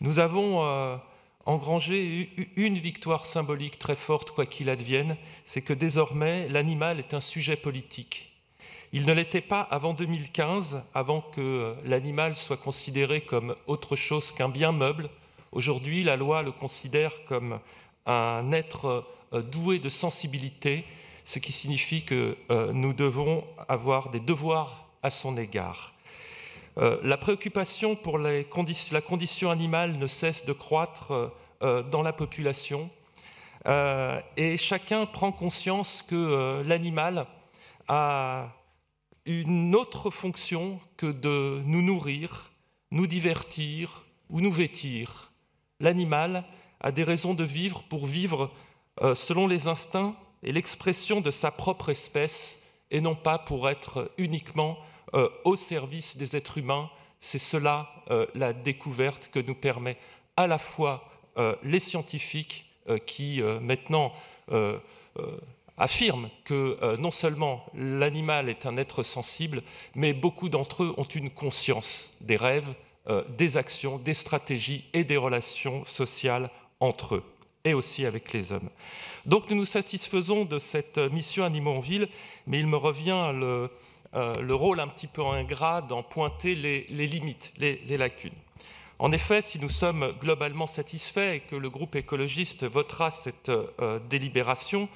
Nous avons engrangé une victoire symbolique très forte, quoi qu'il advienne, c'est que désormais l'animal est un sujet politique. Il ne l'était pas avant 2015, avant que l'animal soit considéré comme autre chose qu'un bien meuble. Aujourd'hui, la loi le considère comme un être doué de sensibilité, ce qui signifie que nous devons avoir des devoirs à son égard. La préoccupation pour la condition animale ne cesse de croître dans la population et chacun prend conscience que l'animal a une autre fonction que de nous nourrir, nous divertir ou nous vêtir. L'animal a des raisons de vivre pour vivre selon les instincts et l'expression de sa propre espèce et non pas pour être uniquement au service des êtres humains. C'est cela la découverte que nous permet à la fois les scientifiques qui maintenant affirment que non seulement l'animal est un être sensible, mais beaucoup d'entre eux ont une conscience des rêves, des actions, des stratégies et des relations sociales entre eux et aussi avec les hommes. Donc nous nous satisfaisons de cette mission Animaux en ville, mais il me revient le rôle un petit peu ingrat d'en pointer les limites, les lacunes. En effet, si nous sommes globalement satisfaits et que le groupe écologiste votera cette délibération,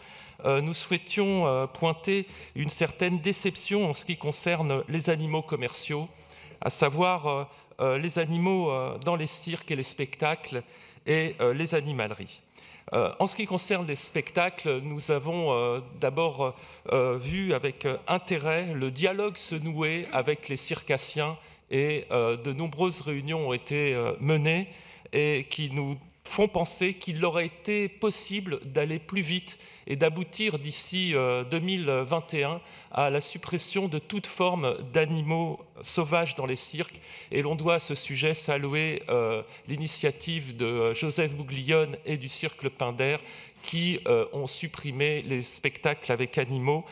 nous souhaitions pointer une certaine déception en ce qui concerne les animaux commerciaux, à savoir les animaux dans les cirques et les spectacles et les animaleries. En ce qui concerne les spectacles, nous avons d'abord vu avec intérêt le dialogue se nouer avec les circassiens et de nombreuses réunions ont été menées et qui nous font penser qu'il aurait été possible d'aller plus vite et d'aboutir d'ici 2021 à la suppression de toute forme d'animaux sauvages dans les cirques. Et l'on doit à ce sujet saluer l'initiative de Joseph Bouglione et du Cirque Le Pinder qui ont supprimé les spectacles avec animaux,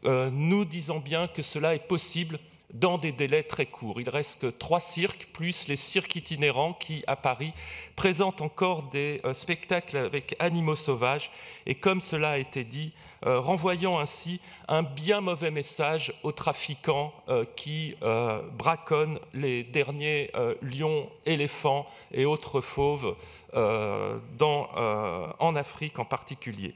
nous disant bien que cela est possible dans des délais très courts. Il reste que 3 cirques, plus les cirques itinérants qui, à Paris, présentent encore des spectacles avec animaux sauvages. Et comme cela a été dit, renvoyant ainsi un bien mauvais message aux trafiquants qui braconnent les derniers lions, éléphants et autres fauves en Afrique en particulier.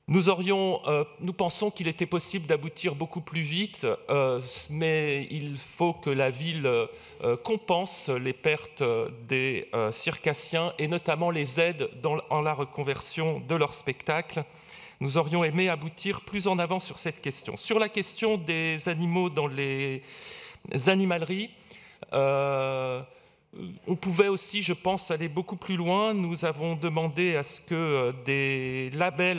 Nous pensons qu'il était possible d'aboutir beaucoup plus vite, mais il faut que la ville compense les pertes des circassiens et notamment les aide en la reconversion de leurs spectacles. Nous aurions aimé aboutir plus en avant sur cette question. Sur la question des animaux dans les animaleries, on pouvait aussi, je pense, aller beaucoup plus loin. Nous avons demandé à ce que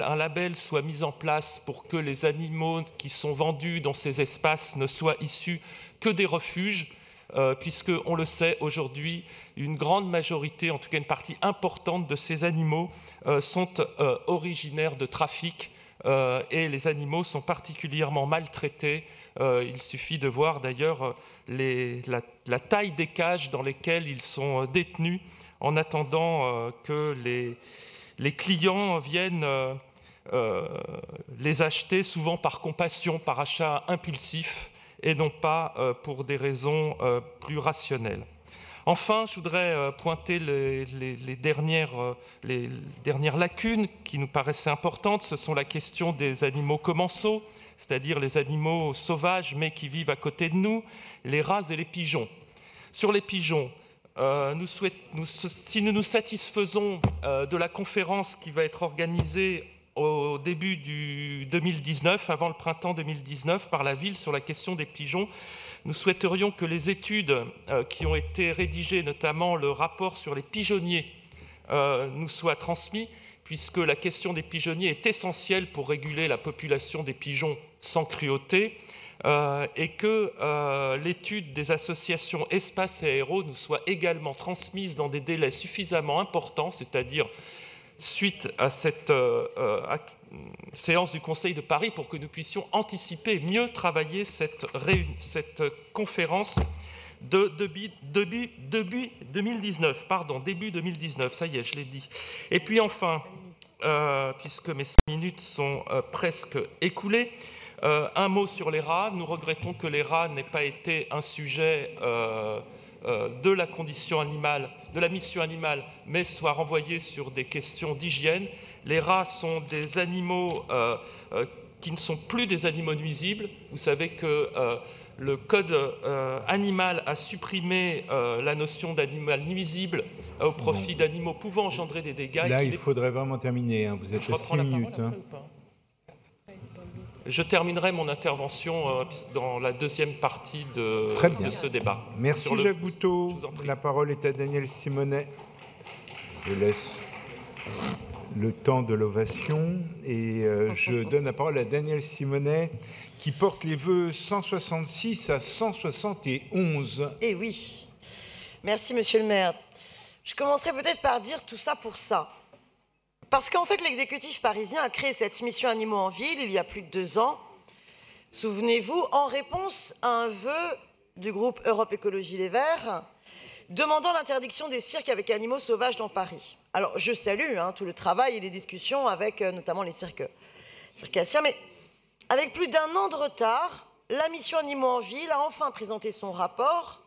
un label soit mis en place pour que les animaux qui sont vendus dans ces espaces ne soient issus que des refuges, puisque, on le sait aujourd'hui, une grande majorité, en tout cas une partie importante de ces animaux sont originaires de trafic, et les animaux sont particulièrement maltraités. Il suffit de voir d'ailleurs la taille des cages dans lesquelles ils sont détenus en attendant que les clients viennent les acheter, souvent par compassion, par achat impulsif, et non pas pour des raisons plus rationnelles. Enfin, je voudrais pointer les dernières lacunes qui nous paraissaient importantes. Ce sont la question des animaux commensaux, c'est-à-dire les animaux sauvages mais qui vivent à côté de nous, les rats et les pigeons. Sur les pigeons, si nous nous satisfaisons de la conférence qui va être organisée au début du 2019, avant le printemps 2019, par la ville sur la question des pigeons, nous souhaiterions que les études qui ont été rédigées, notamment le rapport sur les pigeonniers, nous soient transmis, puisque la question des pigeonniers est essentielle pour réguler la population des pigeons sans cruauté, et que l'étude des associations Espace et Aéro nous soit également transmise dans des délais suffisamment importants, c'est-à-dire suite à cette séance du Conseil de Paris, pour que nous puissions anticiper, mieux travailler cette conférence de début 2019. Pardon, début 2019, ça y est, je l'ai dit. Et puis enfin, puisque mes 5 minutes sont presque écoulées, un mot sur les rats. Nous regrettons que les rats n'aient pas été un sujet de la condition animale, de la mission animale, mais soit renvoyés sur des questions d'hygiène. Les rats sont des animaux qui ne sont plus des animaux nuisibles. Vous savez que le code animal a supprimé la notion d'animal nuisible au profit d'animaux pouvant engendrer des dégâts. Là, il faudrait vraiment terminer. Hein. Vous êtes à 6 minutes. Je terminerai mon intervention dans la deuxième partie de ce débat. Merci Jacques Boutot. La parole est à Daniel Simonet. Je laisse le temps de l'ovation et je donne la parole à Daniel Simonet qui porte les vœux 166 à 171. Eh oui. Merci Monsieur le maire. Je commencerai peut-être par dire tout ça pour ça. Parce qu'en fait, l'exécutif parisien a créé cette mission Animaux en ville il y a plus de 2 ans, souvenez-vous, en réponse à un vœu du groupe Europe Écologie Les Verts, demandant l'interdiction des cirques avec animaux sauvages dans Paris. Alors, je salue tout le travail et les discussions avec notamment les circassiens, mais avec plus d'1 an de retard, la mission Animaux en ville a enfin présenté son rapport,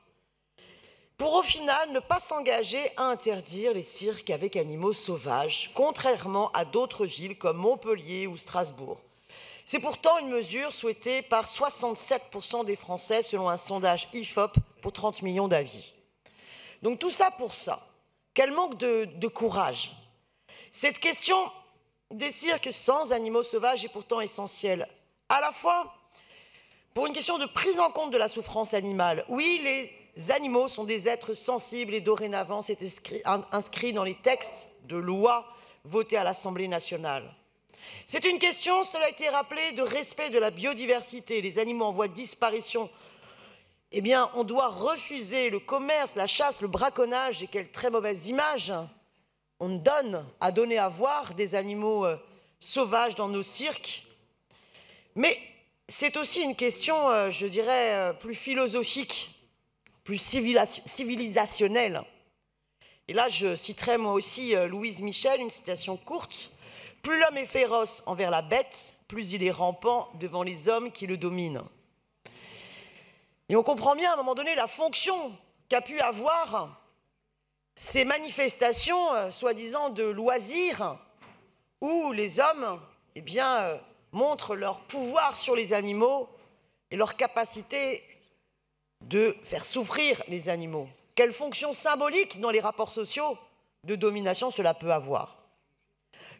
pour au final ne pas s'engager à interdire les cirques avec animaux sauvages, contrairement à d'autres villes comme Montpellier ou Strasbourg. C'est pourtant une mesure souhaitée par 67% des Français selon un sondage IFOP pour 30 millions d'avis. Donc tout ça pour ça. Quel manque de courage. Cette question des cirques sans animaux sauvages est pourtant essentielle, à la fois pour une question de prise en compte de la souffrance animale. Oui, les animaux sont des êtres sensibles et dorénavant c'est inscrit dans les textes de loi votés à l'Assemblée nationale. C'est une question, cela a été rappelé, de respect de la biodiversité. Les animaux en voie de disparition, eh bien, on doit refuser le commerce, la chasse, le braconnage, et quelle très mauvaise image on donne à donner à voir des animaux sauvages dans nos cirques. Mais c'est aussi une question, je dirais, plus philosophique, plus civilisationnelle. Et là, je citerai moi aussi Louise Michel, une citation courte. « Plus l'homme est féroce envers la bête, plus il est rampant devant les hommes qui le dominent. » Et on comprend bien à un moment donné la fonction qu'a pu avoir ces manifestations soi-disant de loisirs où les hommes eh bien, montrent leur pouvoir sur les animaux et leur capacité de faire souffrir les animaux. Quelle fonction symbolique dans les rapports sociaux de domination cela peut avoir.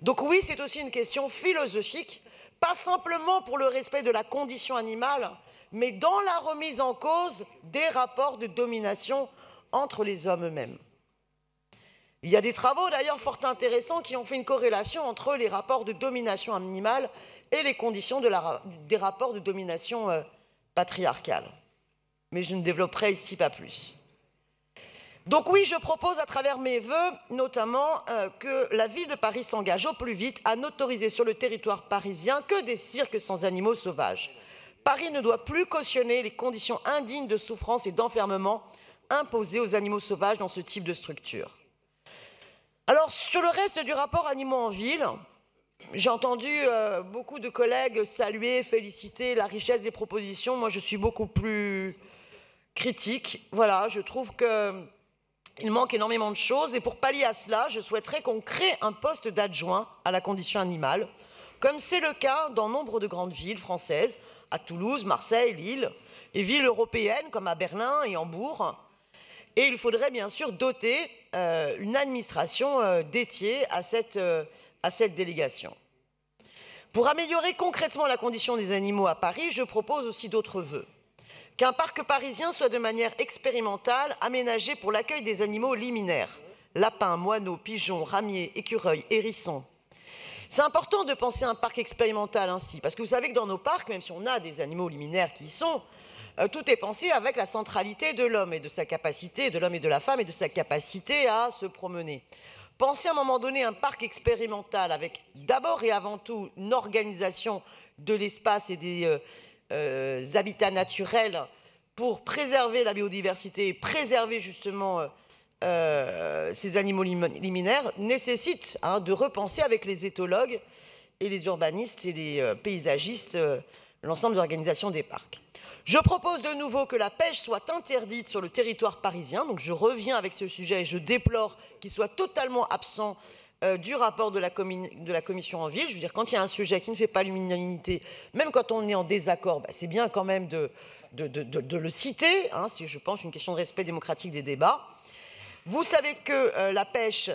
Donc oui, c'est aussi une question philosophique, pas simplement pour le respect de la condition animale, mais dans la remise en cause des rapports de domination entre les hommes eux-mêmes. Il y a des travaux d'ailleurs fort intéressants qui ont fait une corrélation entre les rapports de domination animale et les conditions des rapports de domination patriarcale. Mais je ne développerai ici pas plus. Donc oui, je propose à travers mes vœux, notamment, que la ville de Paris s'engage au plus vite à n'autoriser sur le territoire parisien que des cirques sans animaux sauvages. Paris ne doit plus cautionner les conditions indignes de souffrance et d'enfermement imposées aux animaux sauvages dans ce type de structure. Alors, sur le reste du rapport Animaux en ville, j'ai entendu beaucoup de collègues saluer, féliciter la richesse des propositions. Moi, je suis beaucoup plus critique. Voilà, je trouve qu'il manque énormément de choses. Et pour pallier à cela, je souhaiterais qu'on crée un poste d'adjoint à la condition animale, comme c'est le cas dans nombre de grandes villes françaises, à Toulouse, Marseille, Lille, et villes européennes comme à Berlin et Hambourg. Et il faudrait bien sûr doter une administration dédiée à cette délégation. Pour améliorer concrètement la condition des animaux à Paris, je propose aussi d'autres vœux. Qu'un parc parisien soit de manière expérimentale aménagé pour l'accueil des animaux liminaires, lapins, moineaux, pigeons, ramiers, écureuils, hérissons. C'est important de penser un parc expérimental ainsi, parce que vous savez que dans nos parcs, même si on a des animaux liminaires qui y sont, tout est pensé avec la centralité de l'homme et de sa capacité, de l'homme et de la femme et de sa capacité à se promener. Pensez à un moment donné un parc expérimental avec d'abord et avant tout une organisation de l'espace et des habitats naturels pour préserver la biodiversité et préserver justement ces animaux liminaires nécessite de repenser avec les éthologues et les urbanistes et les paysagistes l'ensemble de l'organisation des parcs. Je propose de nouveau que la pêche soit interdite sur le territoire parisien. Donc je reviens avec ce sujet et je déplore qu'il soit totalement absent du rapport de la commission en ville. Je veux dire, quand il y a un sujet qui ne fait pas l'unanimité, même quand on est en désaccord, c'est bien quand même de le citer, si je pense une question de respect démocratique des débats. Vous savez que la pêche,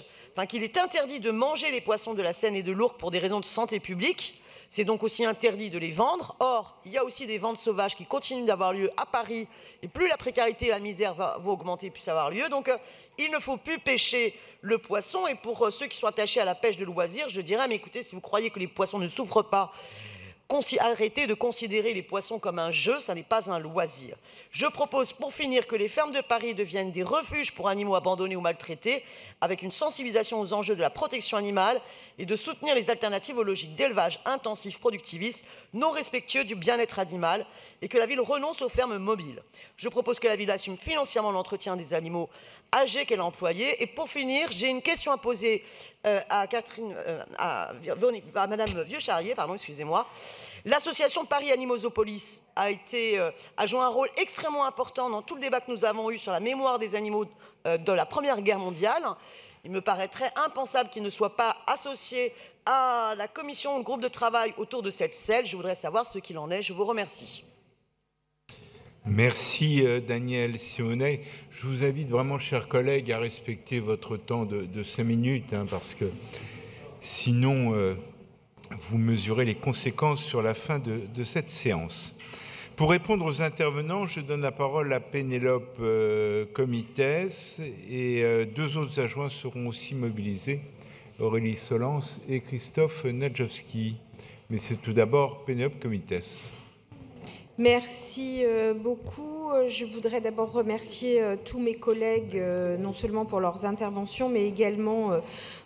qu'il est interdit de manger les poissons de la Seine et de l'Ourcq pour des raisons de santé publique. C'est donc aussi interdit de les vendre. Or, il y a aussi des ventes sauvages qui continuent d'avoir lieu à Paris. Et plus la précarité et la misère vont augmenter, plus ça va avoir lieu. Donc, il ne faut plus pêcher le poisson. Et pour ceux qui sont attachés à la pêche de loisir, je dirais, mais écoutez, si vous croyez que les poissons ne souffrent pas, arrêtez de considérer les poissons comme un jeu, ça n'est pas un loisir. Je propose pour finir que les fermes de Paris deviennent des refuges pour animaux abandonnés ou maltraités, avec une sensibilisation aux enjeux de la protection animale et de soutenir les alternatives aux logiques d'élevage intensif productiviste, non respectueux du bien-être animal, et que la ville renonce aux fermes mobiles. Je propose que la ville assume financièrement l'entretien des animaux âgés qu'elle a employés. Et pour finir, j'ai une question à poser à Madame Vieux-Charrier, excusez-moi. L'association Paris Animosopolis a joué un rôle extrêmement important dans tout le débat que nous avons eu sur la mémoire des animaux de la Première Guerre mondiale. Il me paraîtrait impensable qu'il ne soit pas associé à la commission, le groupe de travail autour de cette selle. Je voudrais savoir ce qu'il en est. Je vous remercie. Merci Daniel Simonet. Je vous invite vraiment, chers collègues, à respecter votre temps de 5 minutes, parce que sinon, vous mesurez les conséquences sur la fin de cette séance. Pour répondre aux intervenants, je donne la parole à Pénélope Comites et 2 autres adjoints seront aussi mobilisés, Aurélie Solence et Christophe Nadjowski. Mais c'est tout d'abord Pénélope Comites. Merci beaucoup. Je voudrais d'abord remercier tous mes collègues, non seulement pour leurs interventions, mais également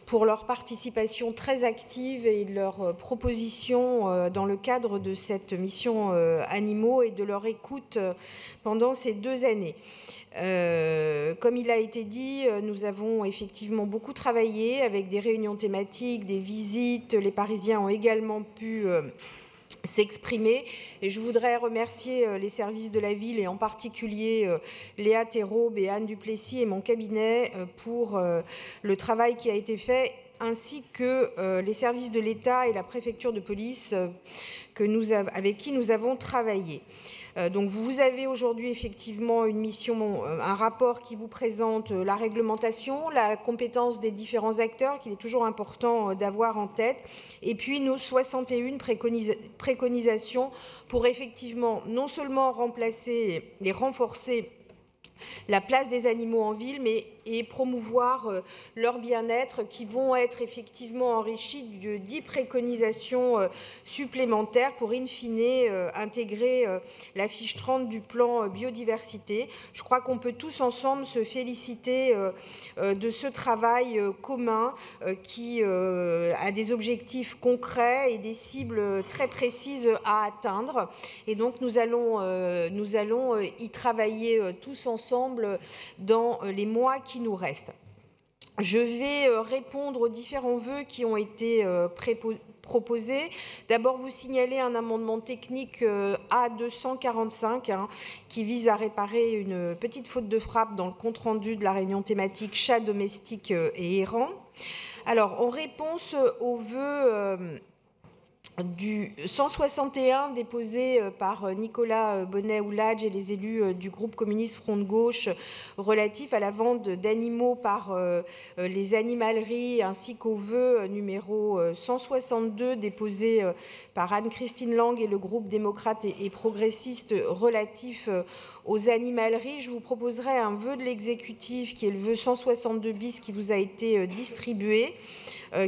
pour leur participation très active et leurs propositions dans le cadre de cette mission animaux et de leur écoute pendant ces 2 années. Comme il a été dit, nous avons effectivement beaucoup travaillé avec des réunions thématiques, des visites. Les Parisiens ont également pu s'exprimer. Et je voudrais remercier les services de la ville et en particulier Léa Théraube et Anne Duplessis et mon cabinet pour le travail qui a été fait, ainsi que les services de l'État et la préfecture de police avec qui nous avons travaillé. Donc vous avez aujourd'hui effectivement une mission, un rapport qui vous présente la réglementation, la compétence des différents acteurs, qu'il est toujours important d'avoir en tête, et puis nos 61 préconisations pour effectivement non seulement remplacer et renforcer la place des animaux en ville, et promouvoir leur bien-être, qui vont être effectivement enrichis de 10 préconisations supplémentaires pour, in fine, intégrer la fiche 30 du plan biodiversité. Je crois qu'on peut tous ensemble se féliciter de ce travail commun qui a des objectifs concrets et des cibles très précises à atteindre. Et donc, nous allons y travailler tous ensemble dans les mois qui nous restent. Je vais répondre aux différents vœux qui ont été proposés. D'abord, vous signaler un amendement technique A245 qui vise à réparer une petite faute de frappe dans le compte-rendu de la réunion thématique chats domestiques et errants. Alors, en réponse aux vœux du 161 déposé par Nicolas Bonnet-Oulage et les élus du groupe communiste Front de Gauche relatif à la vente d'animaux par les animaleries, ainsi qu'au vœu numéro 162 déposé par Anne-Christine Lang et le groupe démocrate et progressiste relatif aux animaleries. Je vous proposerai un vœu de l'exécutif qui est le vœu 162 bis qui vous a été distribué,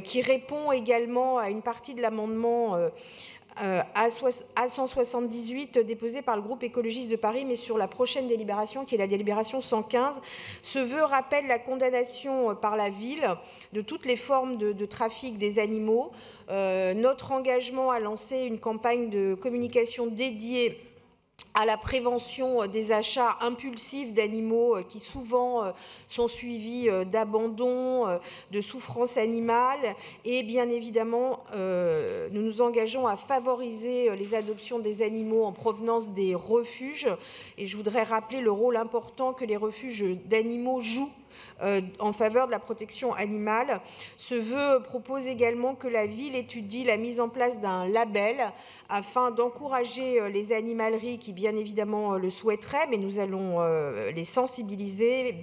qui répond également à une partie de l'amendement A178 déposé par le groupe écologiste de Paris, mais sur la prochaine délibération, qui est la délibération 115. Ce vœu rappelle la condamnation par la ville de toutes les formes de trafic des animaux, notre engagement à lancer une campagne de communication dédiée à la prévention des achats impulsifs d'animaux qui souvent sont suivis d'abandon, de souffrance animale, et bien évidemment nous nous engageons à favoriser les adoptions des animaux en provenance des refuges, et je voudrais rappeler le rôle important que les refuges d'animaux jouent en faveur de la protection animale. Ce vœu propose également que la ville étudie la mise en place d'un label afin d'encourager les animaleries qui bien évidemment le souhaiteraient, mais nous allons les sensibiliser,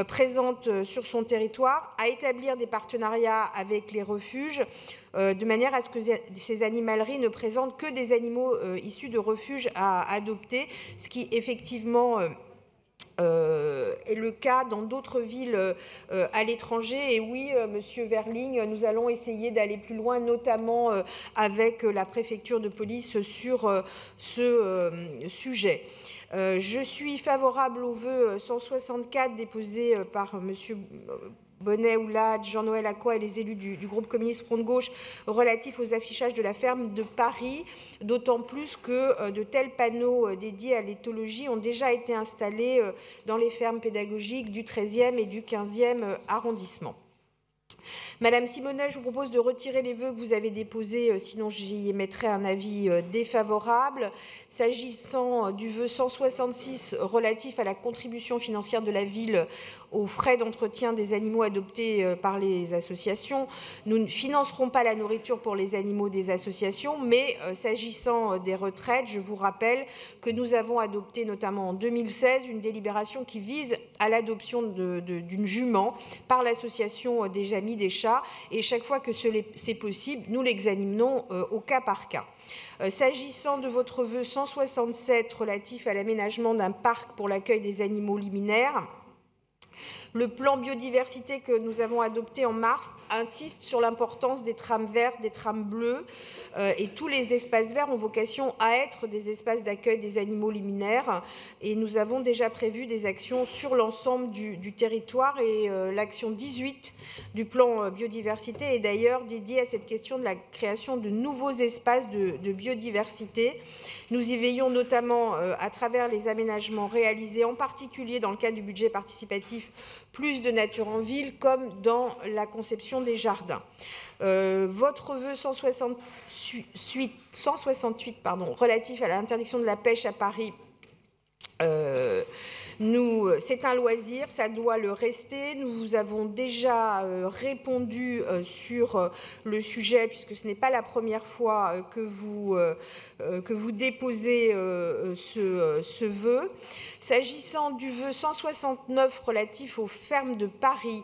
présentes sur son territoire, à établir des partenariats avec les refuges de manière à ce que ces animaleries ne présentent que des animaux issus de refuges à adopter, ce qui effectivement est le cas dans d'autres villes à l'étranger. Et oui, Monsieur Verling, nous allons essayer d'aller plus loin, notamment avec la préfecture de police sur ce sujet. Je suis favorable au vœu 164 déposé par Monsieur Bonnet-Oulage, Jean-Noël Acquois et les élus du groupe communiste Front de Gauche relatif aux affichages de la ferme de Paris, d'autant plus que de tels panneaux dédiés à l'éthologie ont déjà été installés dans les fermes pédagogiques du 13e et du 15e arrondissement. Madame Simonel, je vous propose de retirer les vœux que vous avez déposés, sinon j'y émettrai un avis défavorable. S'agissant du vœu 166 relatif à la contribution financière de la ville aux frais d'entretien des animaux adoptés par les associations, nous ne financerons pas la nourriture pour les animaux des associations, mais s'agissant des retraites, je vous rappelle que nous avons adopté notamment en 2016 une délibération qui vise à l'adoption d'une jument par l'association des Amis des Chats, et chaque fois que c'est possible, nous l'examinons au cas par cas. S'agissant de votre vœu 167 relatif à l'aménagement d'un parc pour l'accueil des animaux liminaires, le plan biodiversité que nous avons adopté en mars insiste sur l'importance des trames vertes, des trames bleues, et tous les espaces verts ont vocation à être des espaces d'accueil des animaux liminaires, et nous avons déjà prévu des actions sur l'ensemble du territoire, et l'action 18 du plan biodiversité est d'ailleurs dédiée à cette question de la création de nouveaux espaces de biodiversité. Nous y veillons notamment à travers les aménagements réalisés, en particulier dans le cadre du budget participatif Plus de nature en ville, comme dans la conception des jardins. Votre vœu 168 relatif à l'interdiction de la pêche à Paris, c'est un loisir, ça doit le rester. Nous vous avons déjà répondu sur le sujet, puisque ce n'est pas la première fois que vous déposez ce vœu. S'agissant du vœu 169 relatif aux fermes de Paris,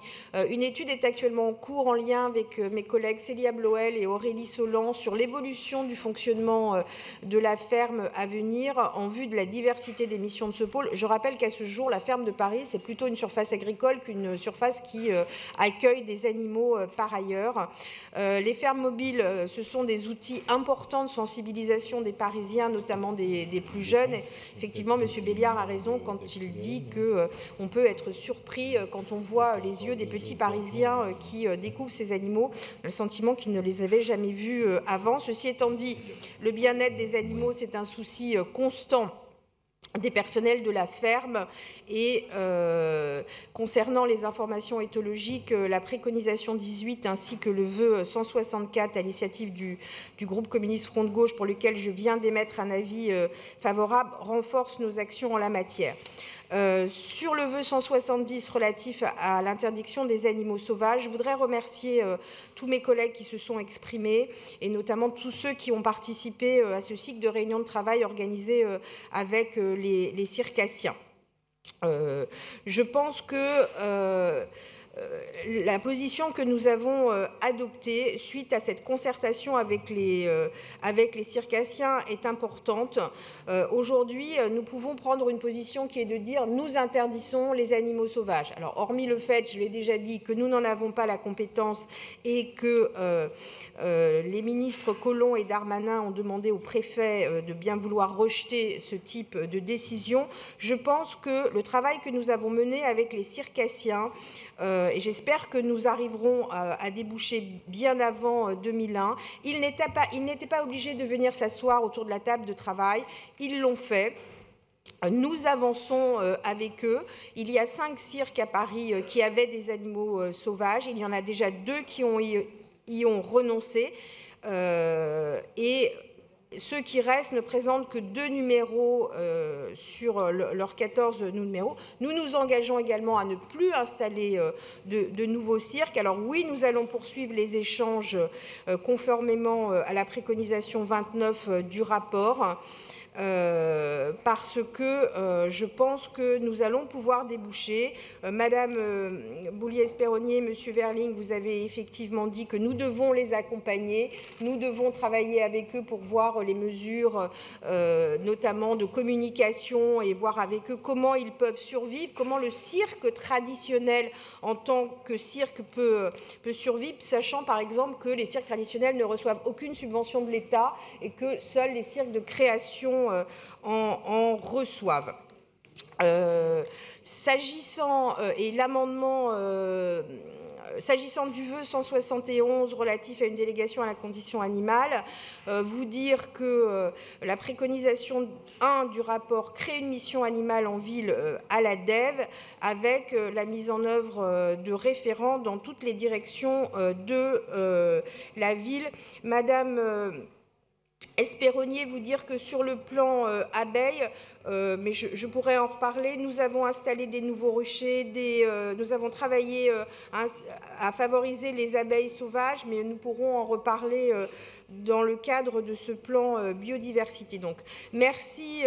une étude est actuellement en cours en lien avec mes collègues Célia Bloel et Aurélie Solan sur l'évolution du fonctionnement de la ferme à venir en vue de la diversité des missions de ce pôle. Je rappelle qu'à ce jour, la ferme de Paris, c'est plutôt une surface agricole qu'une surface qui accueille des animaux par ailleurs. Les fermes mobiles, ce sont des outils importants de sensibilisation des Parisiens, notamment des plus jeunes. Et effectivement, M. Béliard a raison quand il dit qu'on peut être surpris quand on voit les yeux des petits Parisiens qui découvrent ces animaux, le sentiment qu'ils ne les avaient jamais vus avant. Ceci étant dit, le bien-être des animaux, c'est un souci constant des personnels de la ferme et concernant les informations éthologiques, la préconisation 18 ainsi que le vœu 164 à l'initiative du groupe communiste Front de Gauche pour lequel je viens d'émettre un avis favorable renforcent nos actions en la matière. Sur le vœu 170 relatif à l'interdiction des animaux sauvages, je voudrais remercier tous mes collègues qui se sont exprimés et notamment tous ceux qui ont participé à ce cycle de réunions de travail organisées avec les circassiens. Je pense que la position que nous avons adoptée suite à cette concertation avec les circassiens est importante. Aujourd'hui, nous pouvons prendre une position qui est de dire nous interdisons les animaux sauvages. Alors, hormis le fait, je l'ai déjà dit, que nous n'en avons pas la compétence et que les ministres Collomb et Darmanin ont demandé au préfet de bien vouloir rejeter ce type de décision, je pense que le travail que nous avons mené avec les circassiens, et j'espère que nous arriverons à déboucher bien avant 2001. Ils n'étaient pas obligés de venir s'asseoir autour de la table de travail. Ils l'ont fait. Nous avançons avec eux. Il y a 5 cirques à Paris qui avaient des animaux sauvages. Il y en a déjà 2 qui y ont renoncé. Et ceux qui restent ne présentent que 2 numéros sur leurs 14 numéros. Nous nous engageons également à ne plus installer de nouveaux cirques. Alors oui, nous allons poursuivre les échanges conformément à la préconisation 29 du rapport. Parce que je pense que nous allons pouvoir déboucher. Madame Bouliès-Perronnier, Monsieur Verling, vous avez effectivement dit que nous devons les accompagner, nous devons travailler avec eux pour voir les mesures, notamment de communication, et voir avec eux comment ils peuvent survivre, comment le cirque traditionnel en tant que cirque peut survivre, sachant par exemple que les cirques traditionnels ne reçoivent aucune subvention de l'État et que seuls les cirques de création en reçoivent. S'agissant du vœu 171 relatif à une délégation à la condition animale, vous dire que la préconisation 1 du rapport crée une mission animale en ville à la DEV avec la mise en œuvre de référents dans toutes les directions de la ville. Madame Esperonier, vous dire que sur le plan abeilles, mais je pourrais en reparler, nous avons installé des nouveaux ruchers, nous avons travaillé à favoriser les abeilles sauvages, mais nous pourrons en reparler dans le cadre de ce plan biodiversité. Donc, merci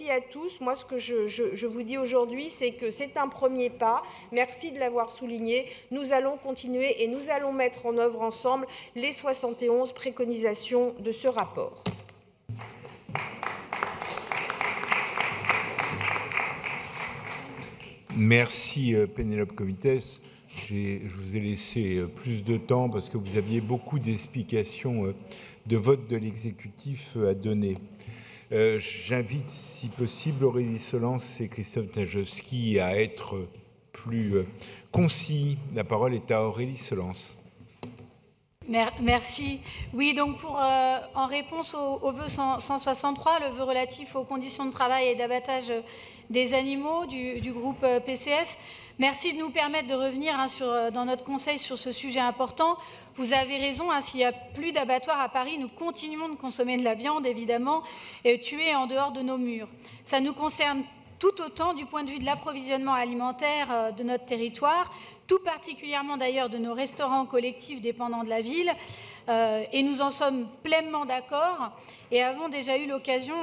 à tous. Moi, ce que je vous dis aujourd'hui, c'est que c'est un premier pas. Merci de l'avoir souligné. Nous allons continuer et nous allons mettre en œuvre ensemble les 71 préconisations de ce rapport. Merci Pénélope Comitès. Je vous ai laissé plus de temps parce que vous aviez beaucoup d'explications de vote de l'exécutif à donner. J'invite, si possible, Aurélie Solence et Christophe Tajewski à être plus concis. La parole est à Aurélie Solence. Merci. Oui, donc en réponse au vœu 163, le vœu relatif aux conditions de travail et d'abattage des animaux du groupe PCF, merci de nous permettre de revenir dans notre conseil sur ce sujet important. Vous avez raison, s'il n'y a plus d'abattoirs à Paris, nous continuons de consommer de la viande, évidemment, tuée en dehors de nos murs. Ça nous concerne tout autant du point de vue de l'approvisionnement alimentaire de notre territoire, tout particulièrement d'ailleurs de nos restaurants collectifs dépendants de la ville, et nous en sommes pleinement d'accord et avons déjà eu l'occasion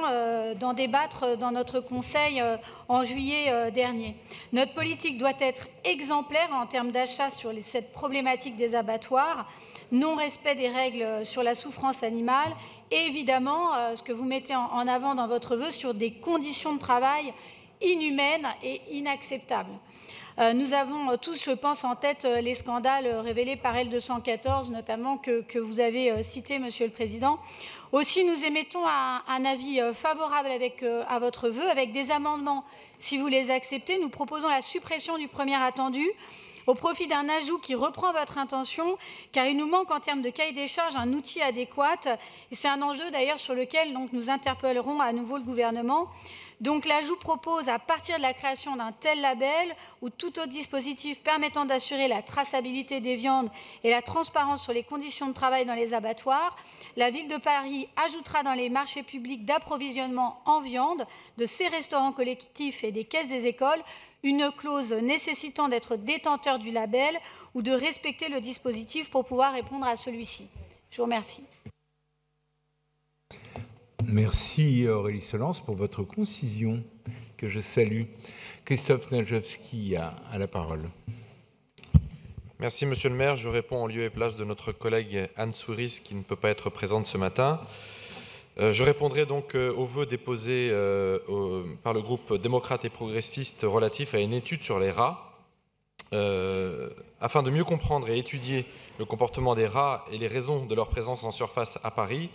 d'en débattre dans notre conseil en juillet dernier. Notre politique doit être exemplaire en termes d'achat sur cette problématique des abattoirs, non-respect des règles sur la souffrance animale et évidemment ce que vous mettez en avant dans votre vœu sur des conditions de travail inhumaine et inacceptable. Nous avons tous, je pense, en tête les scandales révélés par L214, notamment que vous avez cité, Monsieur le Président. Aussi, nous émettons un avis favorable à votre vœu, avec des amendements. Si vous les acceptez, nous proposons la suppression du premier attendu au profit d'un ajout qui reprend votre intention, car il nous manque en termes de cahier des charges un outil adéquat. Et c'est un enjeu d'ailleurs sur lequel nous interpellerons à nouveau le gouvernement. Donc l'ajout propose, à partir de la création d'un tel label ou tout autre dispositif permettant d'assurer la traçabilité des viandes et la transparence sur les conditions de travail dans les abattoirs, la Ville de Paris ajoutera dans les marchés publics d'approvisionnement en viande de ces restaurants collectifs et des caisses des écoles une clause nécessitant d'être détenteur du label ou de respecter le dispositif pour pouvoir répondre à celui-ci. Je vous remercie. Merci Aurélie Solence pour votre concision que je salue. Christophe Najewski a la parole. Merci Monsieur le maire. Je réponds en lieu et place de notre collègue Anne Souris qui ne peut pas être présente ce matin. Je répondrai donc aux vœux déposés par le groupe démocrate et progressiste relatif à une étude sur les rats. Afin de mieux comprendre et étudier le comportement des rats et les raisons de leur présence en surface à Paris,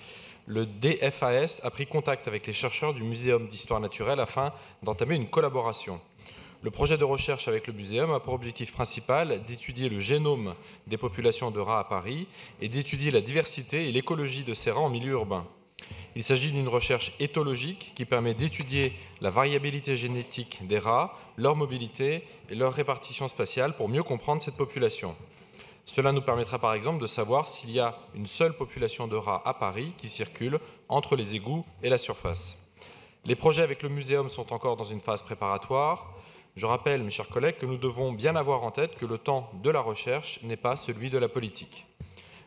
le DFAS a pris contact avec les chercheurs du Muséum d'histoire naturelle afin d'entamer une collaboration. Le projet de recherche avec le Muséum a pour objectif principal d'étudier le génome des populations de rats à Paris et d'étudier la diversité et l'écologie de ces rats en milieu urbain. Il s'agit d'une recherche éthologique qui permet d'étudier la variabilité génétique des rats, leur mobilité et leur répartition spatiale pour mieux comprendre cette population. Cela nous permettra par exemple de savoir s'il y a une seule population de rats à Paris qui circule entre les égouts et la surface. Les projets avec le Muséum sont encore dans une phase préparatoire. Je rappelle, mes chers collègues, que nous devons bien avoir en tête que le temps de la recherche n'est pas celui de la politique.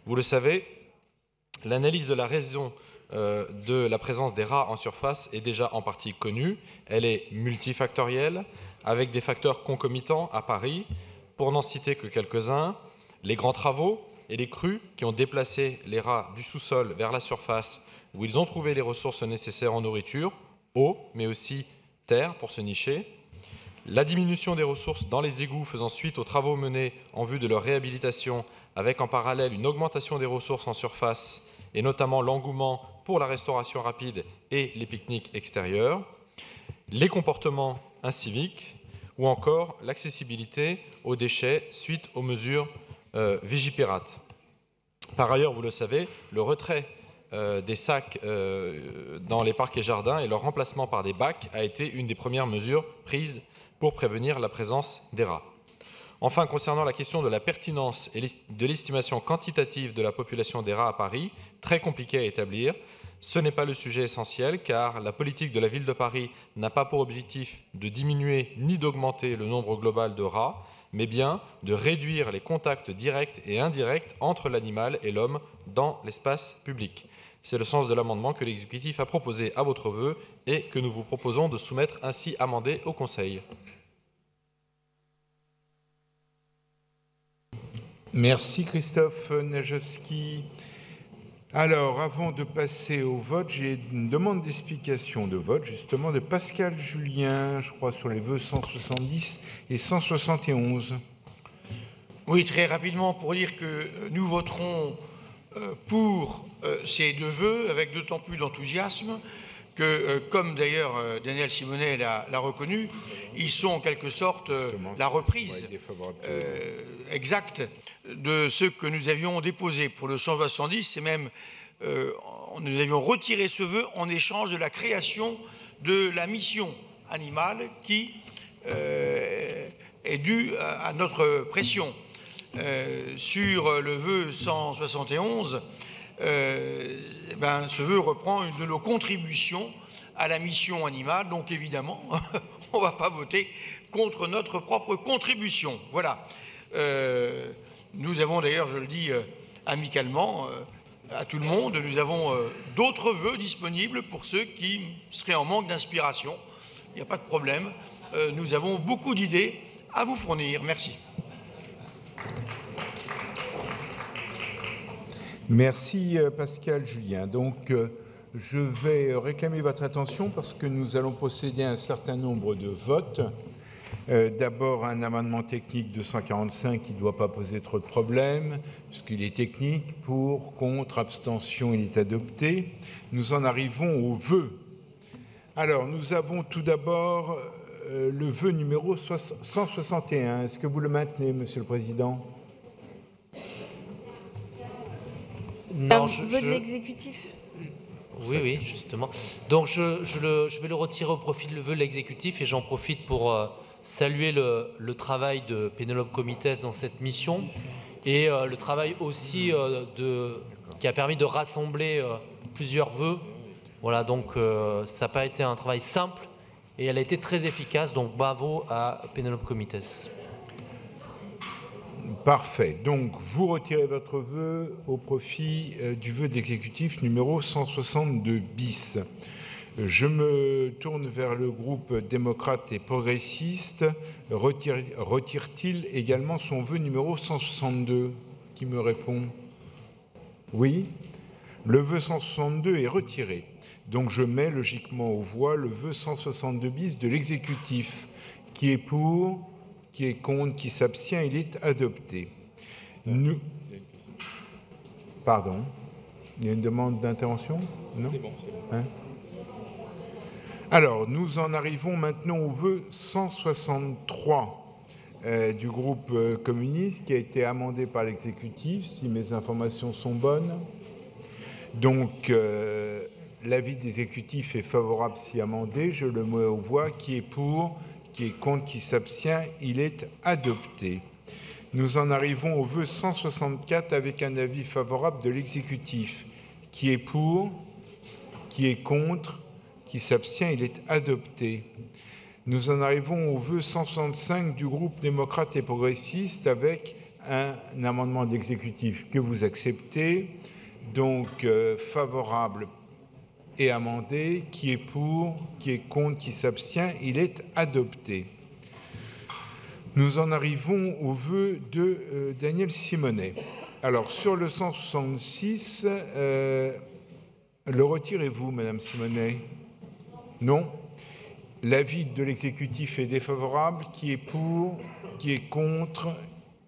Vous le savez, l'analyse de la raison de la présence des rats en surface est déjà en partie connue. Elle est multifactorielle, avec des facteurs concomitants à Paris. Pour n'en citer que quelques-uns, les grands travaux et les crues qui ont déplacé les rats du sous-sol vers la surface, où ils ont trouvé les ressources nécessaires en nourriture, eau, mais aussi terre pour se nicher. La diminution des ressources dans les égouts faisant suite aux travaux menés en vue de leur réhabilitation, avec en parallèle une augmentation des ressources en surface, et notamment l'engouement pour la restauration rapide et les pique-niques extérieurs, les comportements inciviques, ou encore l'accessibilité aux déchets suite aux mesures Vigipirate. Par ailleurs, vous le savez, le retrait des sacs dans les parcs et jardins et leur remplacement par des bacs a été une des premières mesures prises pour prévenir la présence des rats. Enfin, concernant la question de la pertinence et de l'estimation quantitative de la population des rats à Paris, très compliquée à établir, ce n'est pas le sujet essentiel car la politique de la ville de Paris n'a pas pour objectif de diminuer ni d'augmenter le nombre global de rats, mais bien de réduire les contacts directs et indirects entre l'animal et l'homme dans l'espace public. C'est le sens de l'amendement que l'exécutif a proposé à votre vœu et que nous vous proposons de soumettre ainsi amendé au Conseil. Merci Christophe Najewski. Alors, avant de passer au vote, j'ai une demande d'explication de vote, justement, de Pascal Julien, je crois, sur les vœux 170 et 171. Oui, très rapidement, pour dire que nous voterons pour ces deux vœux, avec d'autant plus d'enthousiasme que, comme d'ailleurs Daniel Simonet l'a reconnu, ils sont en quelque sorte la reprise exacte de ceux que nous avions déposés. Pour le 170, c'est même, nous avions retiré ce vœu en échange de la création de la mission animale qui est due à notre pression. Sur le vœu 171, ce vœu reprend une de nos contributions à la mission animale, donc évidemment, on ne va pas voter contre notre propre contribution. Voilà. Nous avons d'ailleurs, je le dis amicalement à tout le monde, nous avons d'autres vœux disponibles pour ceux qui seraient en manque d'inspiration. Il n'y a pas de problème. Nous avons beaucoup d'idées à vous fournir. Merci. Merci Pascal Julien. Donc, Je vais réclamer votre attention parce que nous allons procéder à un certain nombre de votes. D'abord, un amendement technique 245 qui ne doit pas poser trop de problèmes, puisqu'il est technique. Pour, contre, abstention, il est adopté. Nous en arrivons au vœu. Alors, nous avons tout d'abord le vœu numéro 161. Est-ce que vous le maintenez, Monsieur le Président? Non, vœu de l'exécutif. Oui, justement. Donc, je vais le retirer au profit de le vœu de l'exécutif et j'en profite pour saluer le travail de Pénélope Comitès dans cette mission et le travail aussi qui a permis de rassembler plusieurs vœux. Voilà, donc ça n'a pas été un travail simple et elle a été très efficace, donc bravo à Pénélope Comitès. Parfait. Donc, vous retirez votre vœu au profit du vœu d'exécutif numéro 162 bis. Je me tourne vers le groupe démocrate et progressiste. Retire-t-il également son vœu numéro 162? Qui me répond? Oui. Le vœu 162 est retiré. Donc, je mets logiquement aux voix le vœu 162 bis de l'exécutif. Qui est pour? Qui est contre? Qui s'abstient? Il est adopté. Pardon. Il y a une demande d'intervention? Non? Hein? Alors, nous en arrivons maintenant au vœu 163 du groupe communiste qui a été amendé par l'exécutif, si mes informations sont bonnes. Donc, l'avis de l'exécutif est favorable si amendé. Je le mets aux voix. Qui est pour? Qui est contre? Qui s'abstient? Il est adopté. Nous en arrivons au vœu 164 avec un avis favorable de l'exécutif. Qui est pour? Qui est contre? Qui s'abstient? Il est adopté. Nous en arrivons au vœu 165 du groupe démocrate et progressiste avec un amendement d'exécutif que vous acceptez. Donc, favorable et amendé. Qui est pour? Qui est contre? Qui s'abstient? Il est adopté. Nous en arrivons au vœu de Daniel Simonet. Alors, sur le 166, le retirez-vous, Madame Simonet? Non. L'avis de l'exécutif est défavorable. Qui est pour? Qui est contre?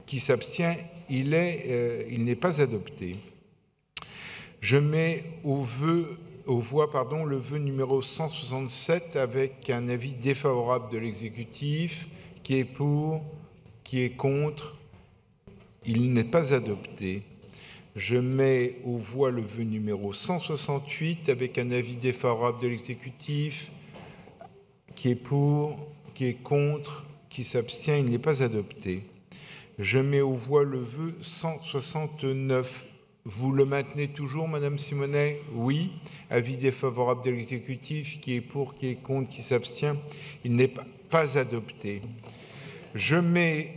Qui s'abstient? Il n'est pas adopté. Je mets aux voix le vœu numéro 167 avec un avis défavorable de l'exécutif. Qui est pour? Qui est contre? Il n'est pas adopté. Je mets aux voix le vœu numéro 168 avec un avis défavorable de l'exécutif. Qui est pour? Qui est contre? Qui s'abstient? Il n'est pas adopté. Je mets aux voix le vœu 169. Vous le maintenez toujours, Madame Simonet? Oui. Avis défavorable de l'exécutif. Qui est pour? Qui est contre? Qui s'abstient? Il n'est pas adopté. Je mets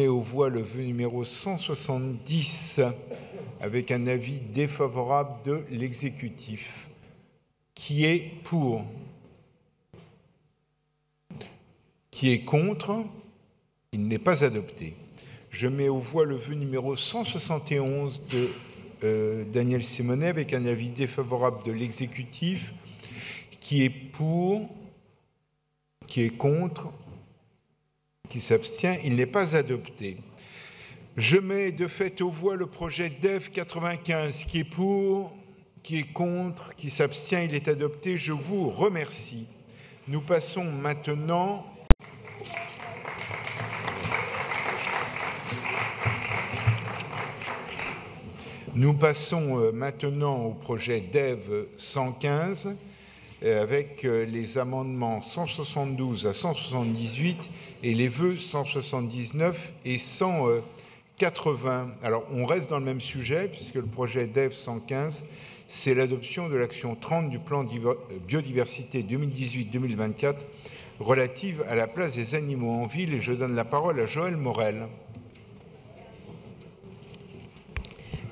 aux voix le vœu numéro 170 avec un avis défavorable de l'exécutif. Qui est pour? Qui est contre? Il n'est pas adopté. Je mets aux voix le vœu numéro 171 de Daniel Simonet avec un avis défavorable de l'exécutif. Qui est pour? Qui est contre? Qui s'abstient? Il n'est pas adopté. Je mets de fait aux voix le projet DEV 95. Qui est pour? Qui est contre? Qui s'abstient? Il est adopté. Je vous remercie. Nous passons maintenant au projet DEV 115 avec les amendements 172 à 178 et les vœux 179 et 180. Alors, on reste dans le même sujet puisque le projet DEV 115, c'est l'adoption de l'action 30 du plan biodiversité 2018-2024 relative à la place des animaux en ville. Et je donne la parole à Joëlle Morel.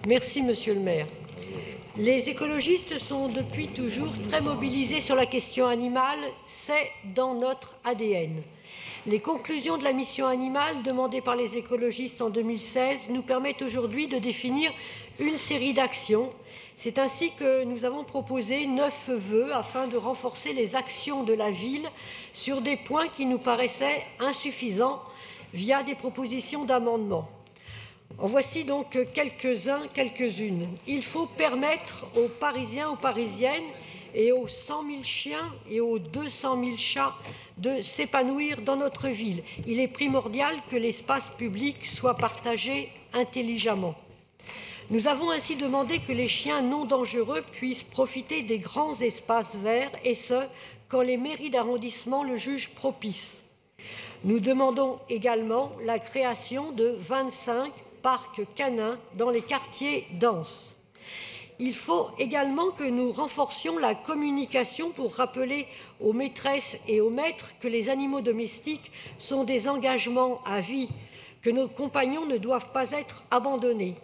Merci, Monsieur le maire. Les écologistes sont depuis toujours très mobilisés sur la question animale, c'est dans notre ADN. Les conclusions de la mission animale demandée par les écologistes en 2016 nous permettent aujourd'hui de définir une série d'actions. C'est ainsi que nous avons proposé 9 vœux afin de renforcer les actions de la ville sur des points qui nous paraissaient insuffisants via des propositions d'amendements. En voici donc quelques-unes. Il faut permettre aux Parisiens, aux Parisiennes et aux 100 000 chiens et aux 200 000 chats de s'épanouir dans notre ville. Il est primordial que l'espace public soit partagé intelligemment. Nous avons ainsi demandé que les chiens non dangereux puissent profiter des grands espaces verts, et ce, quand les mairies d'arrondissement le jugent propice. Nous demandons également la création de 25 parcs canins dans les quartiers denses. Il faut également que nous renforcions la communication pour rappeler aux maîtresses et aux maîtres que les animaux domestiques sont des engagements à vie, que nos compagnons ne doivent pas être abandonnés.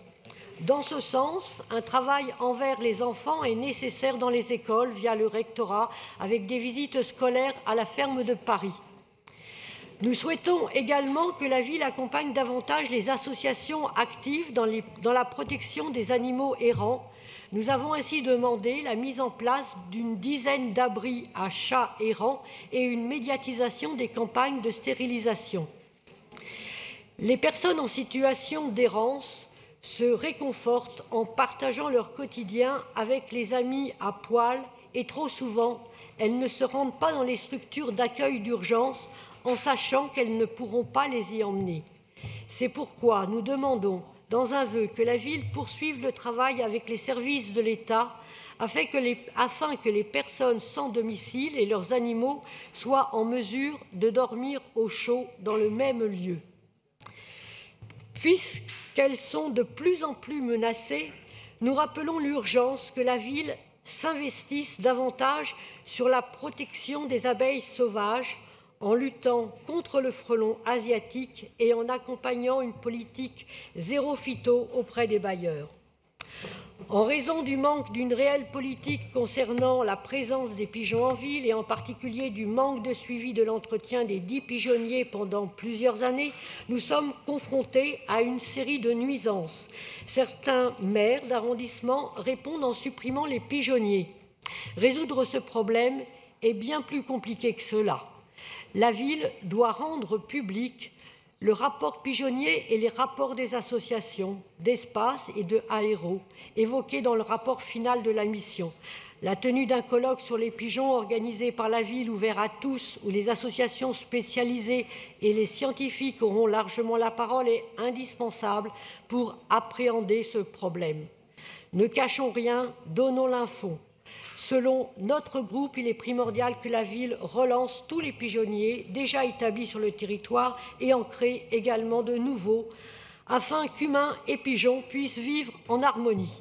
Dans ce sens, un travail envers les enfants est nécessaire dans les écoles via le rectorat, avec des visites scolaires à la ferme de Paris. Nous souhaitons également que la ville accompagne davantage les associations actives dans la protection des animaux errants. Nous avons ainsi demandé la mise en place d'une dizaine d'abris à chats errants et une médiatisation des campagnes de stérilisation. Les personnes en situation d'errance se réconfortent en partageant leur quotidien avec les amis à poil et trop souvent, elles ne se rendent pas dans les structures d'accueil d'urgence en sachant qu'elles ne pourront pas les y emmener. C'est pourquoi nous demandons, dans un vœu, que la ville poursuive le travail avec les services de l'État afin que les personnes sans domicile et leurs animaux soient en mesure de dormir au chaud dans le même lieu. Puisqu'elles sont de plus en plus menacées, nous rappelons l'urgence que la ville s'investisse davantage sur la protection des abeilles sauvages, en luttant contre le frelon asiatique et en accompagnant une politique zéro phyto auprès des bailleurs. En raison du manque d'une réelle politique concernant la présence des pigeons en ville et en particulier du manque de suivi de l'entretien des 10 pigeonniers pendant plusieurs années, nous sommes confrontés à une série de nuisances. Certains maires d'arrondissement répondent en supprimant les pigeonniers. Résoudre ce problème est bien plus compliqué que cela. La ville doit rendre public le rapport pigeonnier et les rapports des associations d'espace et de aéro évoqués dans le rapport final de la mission. La tenue d'un colloque sur les pigeons organisé par la ville, ouvert à tous, où les associations spécialisées et les scientifiques auront largement la parole, est indispensable pour appréhender ce problème. Ne cachons rien, donnons l'info. Selon notre groupe, il est primordial que la ville relance tous les pigeonniers déjà établis sur le territoire et en crée également de nouveaux, afin qu'humains et pigeons puissent vivre en harmonie.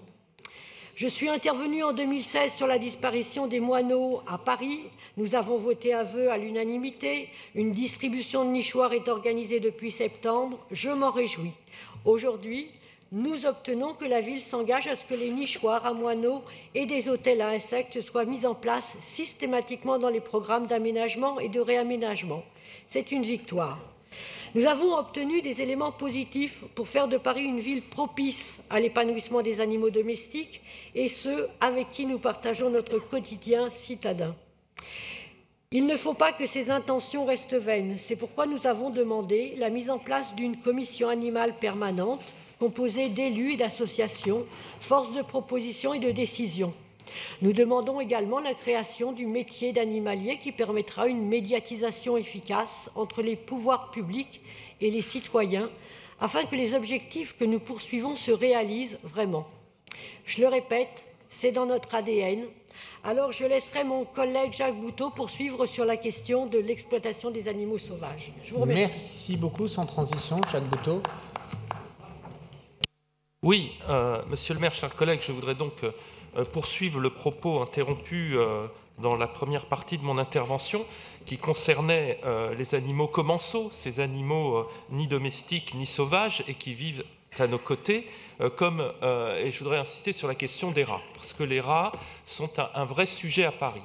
Je suis intervenue en 2016 sur la disparition des moineaux à Paris. Nous avons voté un vœu à l'unanimité. Une distribution de nichoirs est organisée depuis septembre. Je m'en réjouis. Aujourd'hui, nous obtenons que la ville s'engage à ce que les nichoirs à moineaux et des hôtels à insectes soient mis en place systématiquement dans les programmes d'aménagement et de réaménagement. C'est une victoire. Nous avons obtenu des éléments positifs pour faire de Paris une ville propice à l'épanouissement des animaux domestiques et ceux avec qui nous partageons notre quotidien citadin. Il ne faut pas que ces intentions restent vaines. C'est pourquoi nous avons demandé la mise en place d'une commission animale permanente composée d'élus et d'associations, force de proposition et de décision. Nous demandons également la création du métier d'animalier qui permettra une médiatisation efficace entre les pouvoirs publics et les citoyens afin que les objectifs que nous poursuivons se réalisent vraiment. Je le répète, c'est dans notre ADN. Alors je laisserai mon collègue Jacques Boutot poursuivre sur la question de l'exploitation des animaux sauvages. Je vous remercie. Merci beaucoup. Sans transition, Jacques Boutot. Oui, monsieur le maire, chers collègues, je voudrais donc poursuivre le propos interrompu dans la première partie de mon intervention qui concernait les animaux commensaux, ces animaux ni domestiques ni sauvages et qui vivent à nos côtés, et je voudrais insister sur la question des rats, parce que les rats sont un vrai sujet à Paris.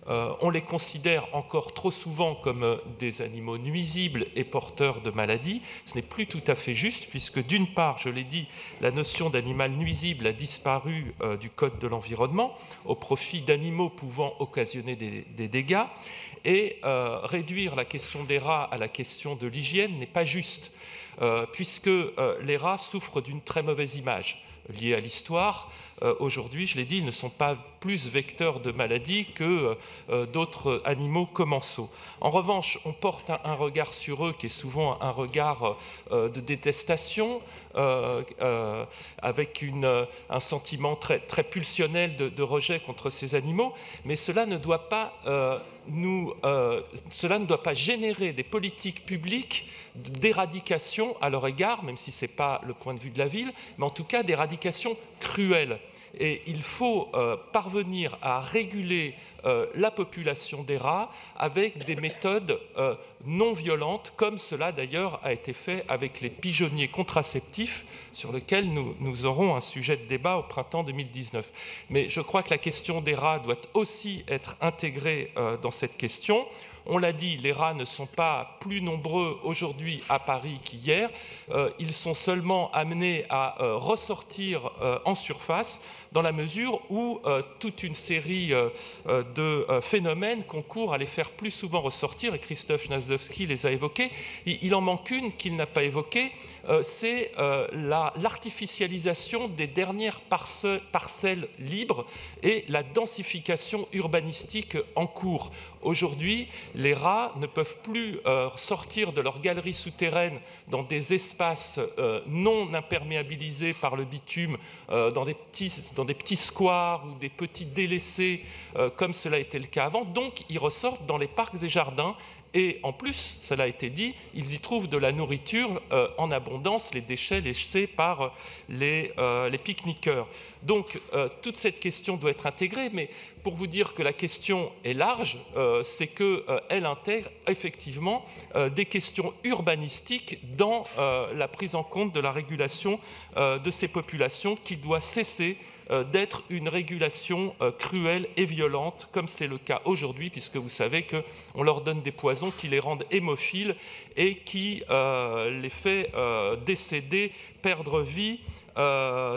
on les considère encore trop souvent comme des animaux nuisibles et porteurs de maladies. Ce n'est plus tout à fait juste, puisque d'une part, je l'ai dit, la notion d'animal nuisible a disparu du Code de l'environnement au profit d'animaux pouvant occasionner des dégâts, et réduire la question des rats à la question de l'hygiène n'est pas juste, puisque les rats souffrent d'une très mauvaise image liée à l'histoire. Aujourd'hui, je l'ai dit, ils ne sont pas plus vecteurs de maladies que d'autres animaux commensaux. En revanche, on porte un regard sur eux qui est souvent un regard de détestation, avec un sentiment très pulsionnel de rejet contre ces animaux, mais cela ne doit pas générer des politiques publiques d'éradication à leur égard, même si ce n'est pas le point de vue de la ville, mais en tout cas d'éradication cruelle. Et il faut parvenir à réguler la population des rats avec des méthodes non violentes, comme cela d'ailleurs a été fait avec les pigeonniers contraceptifs, sur lesquels nous aurons un sujet de débat au printemps 2019. Mais je crois que la question des rats doit aussi être intégrée dans cette question. On l'a dit, les rats ne sont pas plus nombreux aujourd'hui à Paris qu'hier. Ils sont seulement amenés à ressortir en surface, dans la mesure où toute une série de phénomènes concourent à les faire plus souvent ressortir, et Christophe Schnazdowski les a évoqués. Il en manque une qu'il n'a pas évoquée, c'est l'artificialisation des dernières parcelles libres et la densification urbanistique en cours. Aujourd'hui, les rats ne peuvent plus sortir de leur galerie souterraine dans des espaces non imperméabilisés par le bitume, dans des petits squares ou des petits délaissés, comme cela était le cas avant. Donc, ils ressortent dans les parcs et jardins. Et en plus, cela a été dit, ils y trouvent de la nourriture en abondance, les déchets laissés par les pique-niqueurs. Donc, toute cette question doit être intégrée, mais pour vous dire que la question est large, c'est qu'elle intègre effectivement des questions urbanistiques dans la prise en compte de la régulation de ces populations, qui doit cesser d'être une régulation cruelle et violente, comme c'est le cas aujourd'hui, puisque vous savez qu'on leur donne des poisons qui les rendent hémophiles et qui les fait décéder, perdre vie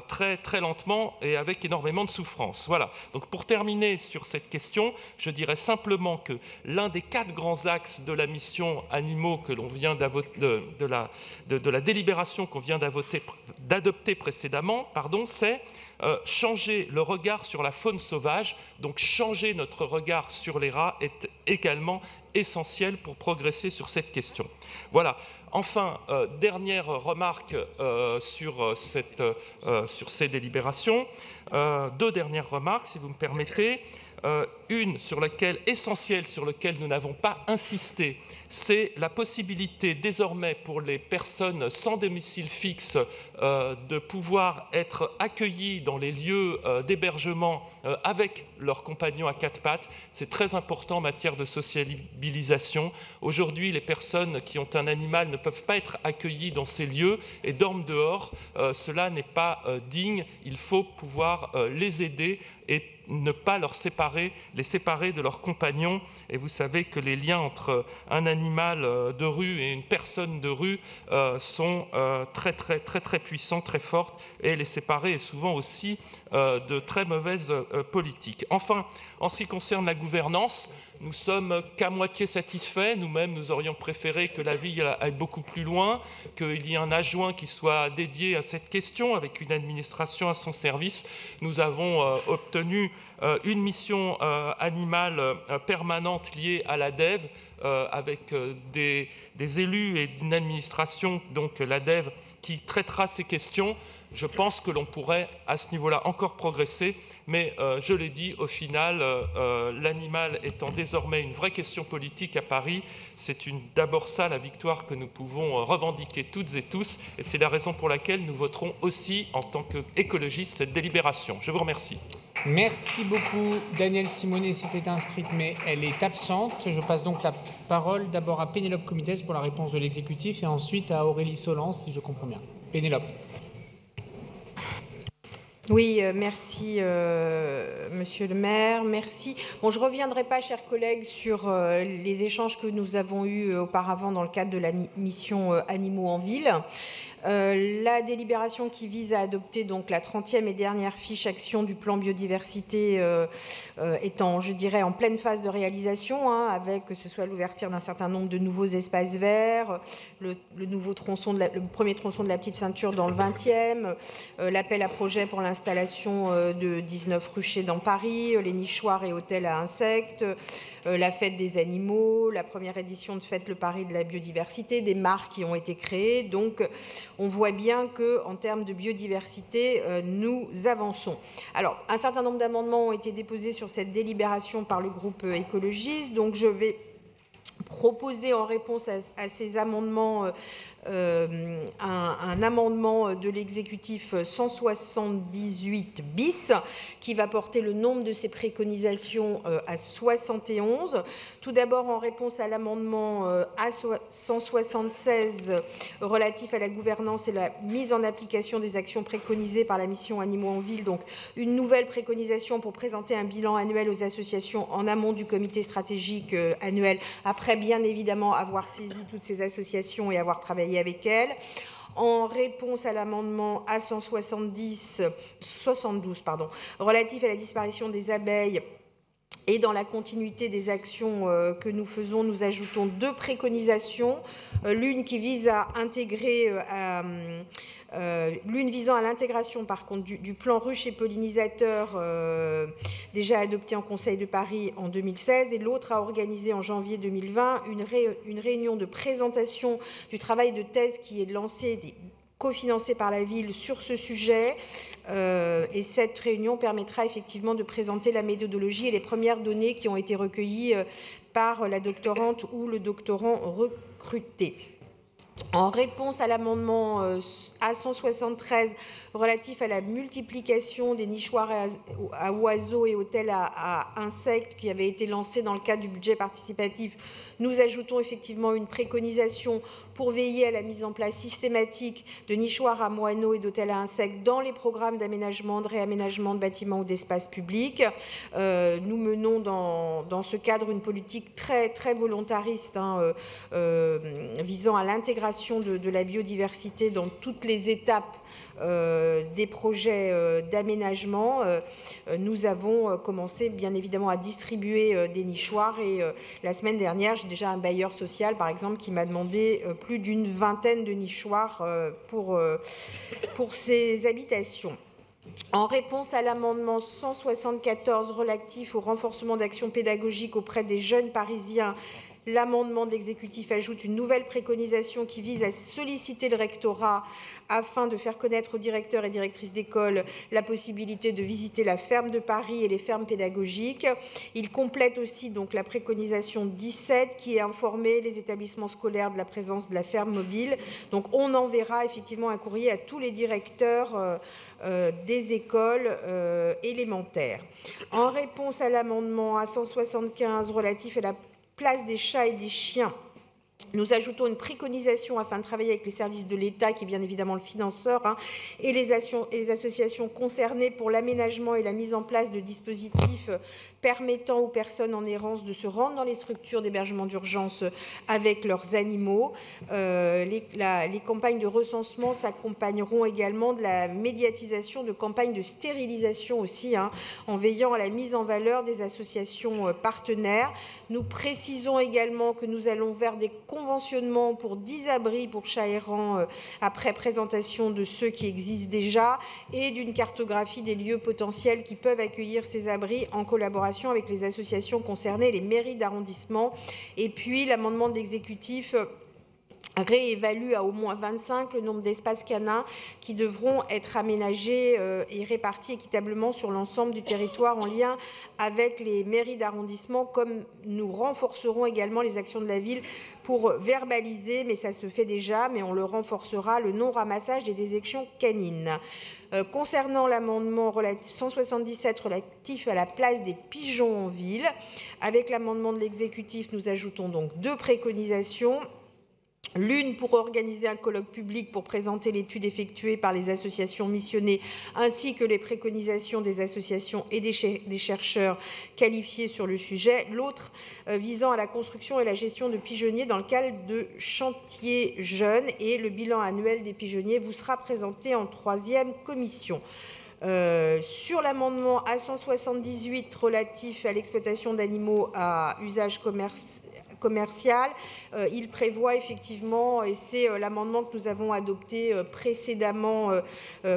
très, très lentement et avec énormément de souffrance. Voilà. Donc pour terminer sur cette question, je dirais simplement que l'un des 4 grands axes de la mission animaux que l'on vient de la délibération qu'on vient d'adopter précédemment, c'est changer le regard sur la faune sauvage. Donc changer notre regard sur les rats est également essentiel pour progresser sur cette question. Voilà. Enfin, dernière remarque sur ces délibérations. 2 dernières remarques, si vous me permettez. Une essentielle sur laquelle nous n'avons pas insisté, c'est la possibilité désormais pour les personnes sans domicile fixe de pouvoir être accueillies dans les lieux d'hébergement avec leurs compagnons à 4 pattes. C'est très important en matière de sociabilisation. Aujourd'hui, les personnes qui ont un animal ne peuvent pas être accueillies dans ces lieux et dorment dehors. Cela n'est pas digne. Il faut pouvoir les aider et ne pas les séparer de leurs compagnons. Et vous savez que les liens entre un animal de rue et une personne de rue sont très, très, très, très puissants, très forts, et les séparer est souvent aussi de très mauvaises politiques. Enfin, en ce qui concerne la gouvernance, nous ne sommes qu'à moitié satisfaits. Nous-mêmes, nous aurions préféré que la ville aille beaucoup plus loin, qu'il y ait un adjoint qui soit dédié à cette question, avec une administration à son service. Nous avons obtenu une mission animale permanente liée à la DEV, avec des élus et une administration, donc la DEV, qui traitera ces questions. Je pense que l'on pourrait, à ce niveau-là, encore progresser, mais je l'ai dit, au final, l'animal étant désormais une vraie question politique à Paris, c'est d'abord ça la victoire que nous pouvons revendiquer toutes et tous, et c'est la raison pour laquelle nous voterons aussi, en tant qu'écologistes, cette délibération. Je vous remercie. Merci beaucoup. Danielle Simonet s'était inscrite, mais elle est absente. Je passe donc la parole d'abord à Pénélope Comites pour la réponse de l'exécutif et ensuite à Aurélie Solan, si je comprends bien. Pénélope. Oui, merci, Monsieur le maire, merci. Bon, je ne reviendrai pas, chers collègues, sur les échanges que nous avons eus auparavant dans le cadre de la mission Animaux en ville. La délibération qui vise à adopter donc la 30e et dernière fiche action du plan biodiversité étant, je dirais, en pleine phase de réalisation, hein, avec que ce soit l'ouverture d'un certain nombre de nouveaux espaces verts, le premier tronçon de la petite ceinture dans le 20e, l'appel à projet pour l'installation de 19 ruchers dans Paris, les nichoirs et hôtels à insectes, la fête des animaux, la première édition de Fête le Paris de la biodiversité, des marques qui ont été créées. Donc, on voit bien qu'en termes de biodiversité, nous avançons. Alors, un certain nombre d'amendements ont été déposés sur cette délibération par le groupe écologiste. Donc, je vais proposer en réponse à ces amendements un amendement de l'exécutif 178 bis qui va porter le nombre de ces préconisations à 71. Tout d'abord, en réponse à l'amendement A176 relatif à la gouvernance et la mise en application des actions préconisées par la mission Animaux en ville, donc une nouvelle préconisation pour présenter un bilan annuel aux associations en amont du comité stratégique annuel, après bien évidemment avoir saisi toutes ces associations et avoir travaillé avec elles. En réponse à l'amendement A172 relatif à la disparition des abeilles, et dans la continuité des actions que nous faisons, nous ajoutons 2 préconisations. L'une qui vise à intégrer, l'une visant à l'intégration par contre du plan ruche et pollinisateur déjà adopté en Conseil de Paris en 2016, et l'autre à organiser en janvier 2020 une réunion de présentation du travail de thèse qui est lancé, cofinancé par la ville sur ce sujet. Et cette réunion permettra effectivement de présenter la méthodologie et les premières données qui ont été recueillies par la doctorante ou le doctorant recruté. En réponse à l'amendement A173 relatif à la multiplication des nichoirs à oiseaux et hôtels à insectes qui avait été lancé dans le cadre du budget participatif, nous ajoutons effectivement une préconisation pour veiller à la mise en place systématique de nichoirs à moineaux et d'hôtels à insectes dans les programmes d'aménagement, de réaménagement de bâtiments ou d'espaces publics. Nous menons dans ce cadre une politique très, très volontariste visant à l'intégration de la biodiversité dans toutes les étapes des projets d'aménagement. Nous avons commencé bien évidemment à distribuer des nichoirs et la semaine dernière, j'ai déjà un bailleur social par exemple qui m'a demandé plus d'une vingtaine de nichoirs pour ses habitations. En réponse à l'amendement 174 relatif au renforcement d'actions pédagogiques auprès des jeunes parisiens, l'amendement de l'exécutif ajoute une nouvelle préconisation qui vise à solliciter le rectorat afin de faire connaître aux directeurs et directrices d'école la possibilité de visiter la ferme de Paris et les fermes pédagogiques. Il complète aussi donc la préconisation 17 qui est informer les établissements scolaires de la présence de la ferme mobile. Donc on enverra effectivement un courrier à tous les directeurs des écoles élémentaires. En réponse à l'amendement A175 relatif à la place des chats et des chiens, nous ajoutons une préconisation afin de travailler avec les services de l'État, qui est bien évidemment le financeur, et les associations concernées pour l'aménagement et la mise en place de dispositifs permettant aux personnes en errance de se rendre dans les structures d'hébergement d'urgence avec leurs animaux. Les campagnes de recensement s'accompagneront également de la médiatisation de campagnes de stérilisation aussi, en veillant à la mise en valeur des associations partenaires. Nous précisons également que nous allons vers des conventionnement pour 10 abris pour chats errants après présentation de ceux qui existent déjà et d'une cartographie des lieux potentiels qui peuvent accueillir ces abris en collaboration avec les associations concernées, les mairies d'arrondissement. Et puis l'amendement de l'exécutif réévalue à au moins 25 le nombre d'espaces canins qui devront être aménagés et répartis équitablement sur l'ensemble du territoire en lien avec les mairies d'arrondissement, comme nous renforcerons également les actions de la ville pour verbaliser, mais ça se fait déjà, mais on le renforcera, le non-ramassage des déjections canines. Concernant l'amendement 177 relatif à la place des pigeons en ville, avec l'amendement de l'exécutif, nous ajoutons donc 2 préconisations. L'une pour organiser un colloque public pour présenter l'étude effectuée par les associations missionnées ainsi que les préconisations des associations et des chercheurs qualifiés sur le sujet. L'autre visant à la construction et la gestion de pigeonniers dans le cadre de chantiers jeunes. Et le bilan annuel des pigeonniers vous sera présenté en 3e commission. Sur l'amendement A178 relatif à l'exploitation d'animaux à usage commercial, il prévoit effectivement, et c'est l'amendement que nous avons adopté précédemment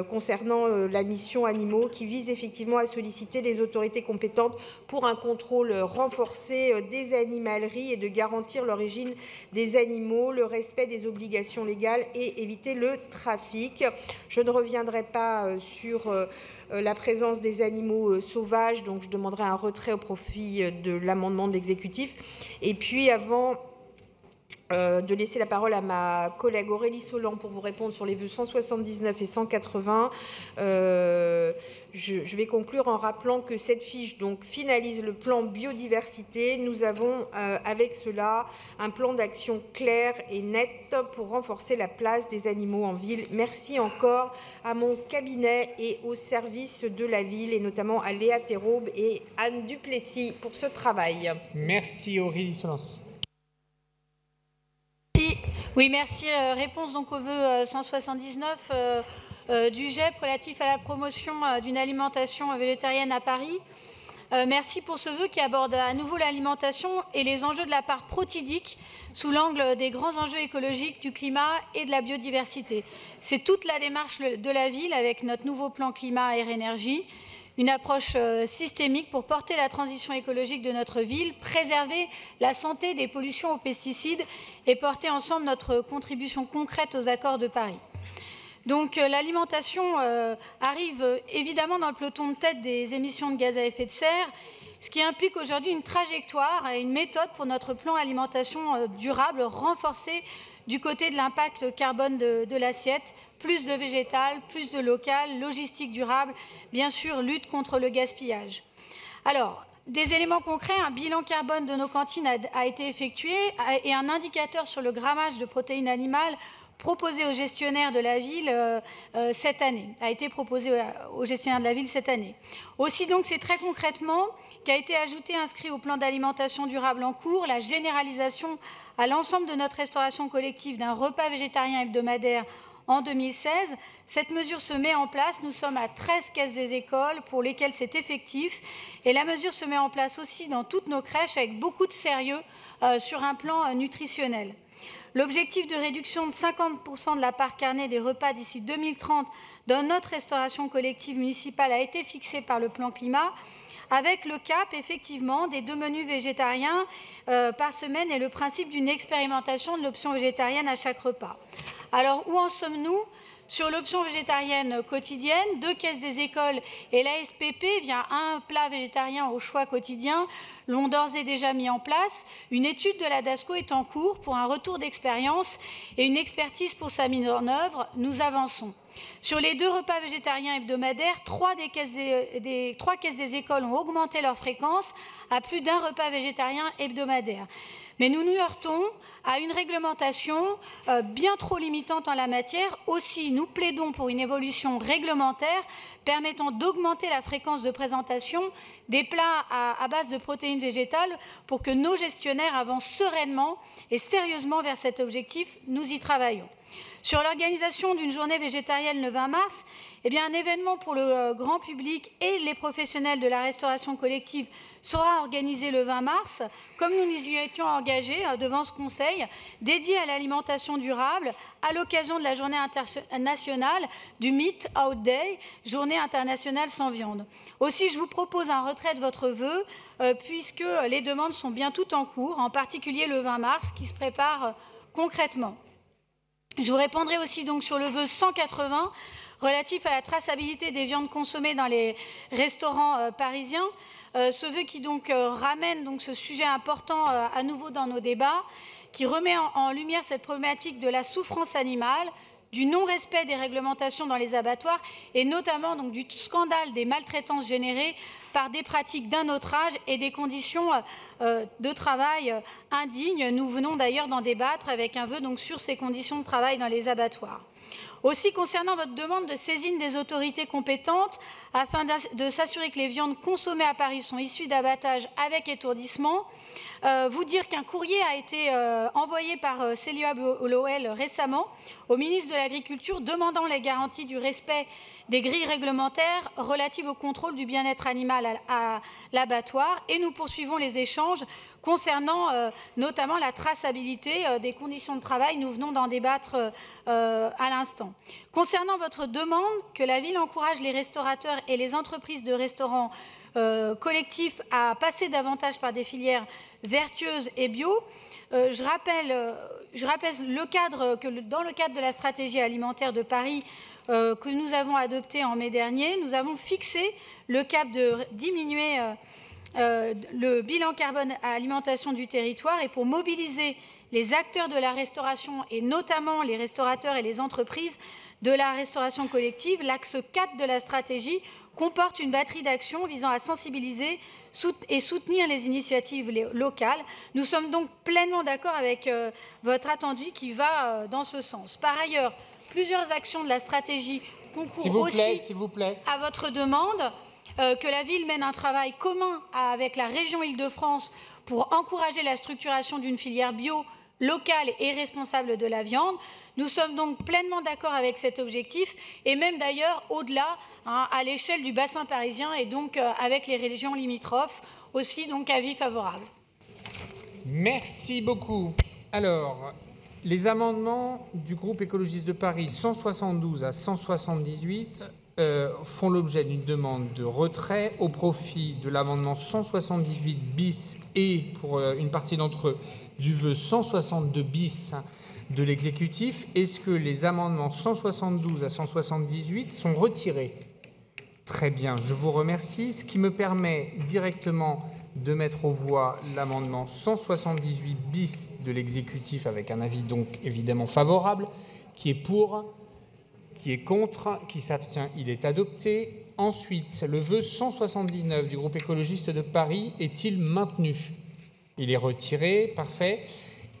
concernant la mission animaux, qui vise effectivement à solliciter les autorités compétentes pour un contrôle renforcé des animaleries et de garantir l'origine des animaux, le respect des obligations légales et éviter le trafic. Je ne reviendrai pas sur la présence des animaux sauvages, donc je demanderai un retrait au profit de l'amendement de l'exécutif. Et puis avant de laisser la parole à ma collègue Aurélie Solan pour vous répondre sur les vœux 179 et 180, je vais conclure en rappelant que cette fiche donc finalise le plan biodiversité. Nous avons avec cela un plan d'action clair et net pour renforcer la place des animaux en ville. Merci encore à mon cabinet et aux services de la ville, et notamment à Léa Théraube et Anne Duplessis pour ce travail. Merci Aurélie Solan. Oui, merci. Réponse donc au vœu 179 du GEP relatif à la promotion d'une alimentation végétarienne à Paris. Merci pour ce vœu qui aborde à nouveau l'alimentation et les enjeux de la part protidique sous l'angle des grands enjeux écologiques, du climat et de la biodiversité. C'est toute la démarche de la ville avec notre nouveau plan climat air énergie. Une approche systémique pour porter la transition écologique de notre ville, préserver la santé des pollutions aux pesticides et porter ensemble notre contribution concrète aux accords de Paris. Donc l'alimentation arrive évidemment dans le peloton de tête des émissions de gaz à effet de serre, ce qui implique aujourd'hui une trajectoire et une méthode pour notre plan alimentation durable renforcée du côté de l'impact carbone de l'assiette. Plus de végétal, plus de local, logistique durable, bien sûr, lutte contre le gaspillage. Alors, des éléments concrets, un bilan carbone de nos cantines a été effectué et un indicateur sur le grammage de protéines animales proposé aux gestionnaires de la ville cette année, a été proposé aux gestionnaires de la ville cette année. Aussi, donc, c'est très concrètement qu'a été ajouté, inscrit au plan d'alimentation durable en cours, la généralisation à l'ensemble de notre restauration collective d'un repas végétarien hebdomadaire en 2016. Cette mesure se met en place. Nous sommes à 13 caisses des écoles pour lesquelles c'est effectif. Et la mesure se met en place aussi dans toutes nos crèches avec beaucoup de sérieux sur un plan nutritionnel. L'objectif de réduction de 50% de la part carnée des repas d'ici 2030 dans notre restauration collective municipale a été fixé par le plan climat, avec le cap, effectivement, des 2 menus végétariens par semaine et le principe d'une expérimentation de l'option végétarienne à chaque repas. Alors, où en sommes-nous? Sur l'option végétarienne quotidienne, 2 caisses des écoles et l'ASPP, via un plat végétarien au choix quotidien, l'ont d'ores et déjà mis en place. Une étude de la DASCO est en cours pour un retour d'expérience et une expertise pour sa mise en œuvre. Nous avançons. Sur les 2 repas végétariens hebdomadaires, 3 caisses des écoles ont augmenté leur fréquence à plus d'un repas végétarien hebdomadaire. Mais nous nous heurtons à une réglementation bien trop limitante en la matière. Aussi, nous plaidons pour une évolution réglementaire permettant d'augmenter la fréquence de présentation des plats à base de protéines végétales pour que nos gestionnaires avancent sereinement et sérieusement vers cet objectif. Nous y travaillons. Sur l'organisation d'une journée végétarienne le 20 mars, eh bien, un événement pour le grand public et les professionnels de la restauration collective sera organisé le 20 mars, comme nous nous y étions engagés devant ce Conseil, dédié à l'alimentation durable, à l'occasion de la journée internationale du Meat Out Day, journée internationale sans viande. Aussi, je vous propose un retrait de votre vœu, puisque les demandes sont bien toutes en cours, en particulier le 20 mars, qui se prépare concrètement. Je vous répondrai aussi donc sur le vœu 180, relatif à la traçabilité des viandes consommées dans les restaurants parisiens. Ce vœu qui donc ramène donc ce sujet important à nouveau dans nos débats, qui remet en lumière cette problématique de la souffrance animale, du non-respect des réglementations dans les abattoirs et notamment donc, du scandale des maltraitances générées par des pratiques d'un autre âge et des conditions de travail indignes. Nous venons d'ailleurs d'en débattre avec un vœu donc, sur ces conditions de travail dans les abattoirs. Aussi, concernant votre demande de saisine des autorités compétentes, afin de s'assurer que les viandes consommées à Paris sont issues d'abattage avec étourdissement, vous dire qu'un courrier a été envoyé par Célia Lowell récemment au ministre de l'Agriculture demandant les garanties du respect des grilles réglementaires relatives au contrôle du bien-être animal à l'abattoir et nous poursuivons les échanges concernant notamment la traçabilité des conditions de travail. Nous venons d'en débattre à l'instant. Concernant votre demande que la ville encourage les restaurateurs et les entreprises de restaurants collectifs à passer davantage par des filières vertueuses et bio, je rappelle que dans le cadre de la stratégie alimentaire de Paris que nous avons adoptée en mai dernier, nous avons fixé le cap de diminuer le bilan carbone à alimentation du territoire et pour mobiliser les acteurs de la restauration et notamment les restaurateurs et les entreprises de la restauration collective, l'axe 4 de la stratégie comporte une batterie d'actions visant à sensibiliser et soutenir les initiatives locales. Nous sommes donc pleinement d'accord avec votre attendu qui va dans ce sens. Par ailleurs, plusieurs actions de la stratégie concourent aussi à votre demande. Que la ville mène un travail commun avec la région Île-de-France pour encourager la structuration d'une filière bio, locale et responsable de la viande. Nous sommes donc pleinement d'accord avec cet objectif et même d'ailleurs au-delà, à l'échelle du bassin parisien et donc avec les régions limitrophes. Aussi, donc avis favorable. Merci beaucoup. Alors, les amendements du groupe écologiste de Paris 172 à 178 font l'objet d'une demande de retrait au profit de l'amendement 178 bis et pour une partie d'entre eux du vœu 162 bis de l'exécutif. Est-ce que les amendements 172 à 178 sont retirés? Très bien, je vous remercie. Ce qui me permet directement de mettre aux voix l'amendement 178 bis de l'exécutif avec un avis donc évidemment favorable. Qui est pour? Qui est contre? Qui s'abstient? Il est adopté. Ensuite, le vœu 179 du groupe écologiste de Paris est-il maintenu? Il est retiré, parfait.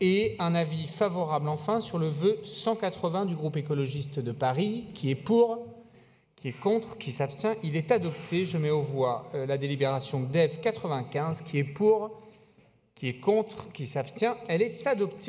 Et un avis favorable enfin sur le vœu 180 du groupe écologiste de Paris, qui est pour, qui est contre, qui s'abstient. Il est adopté. Je mets aux voix la délibération DEV 95, qui est pour, qui est contre, qui s'abstient. Elle est adoptée.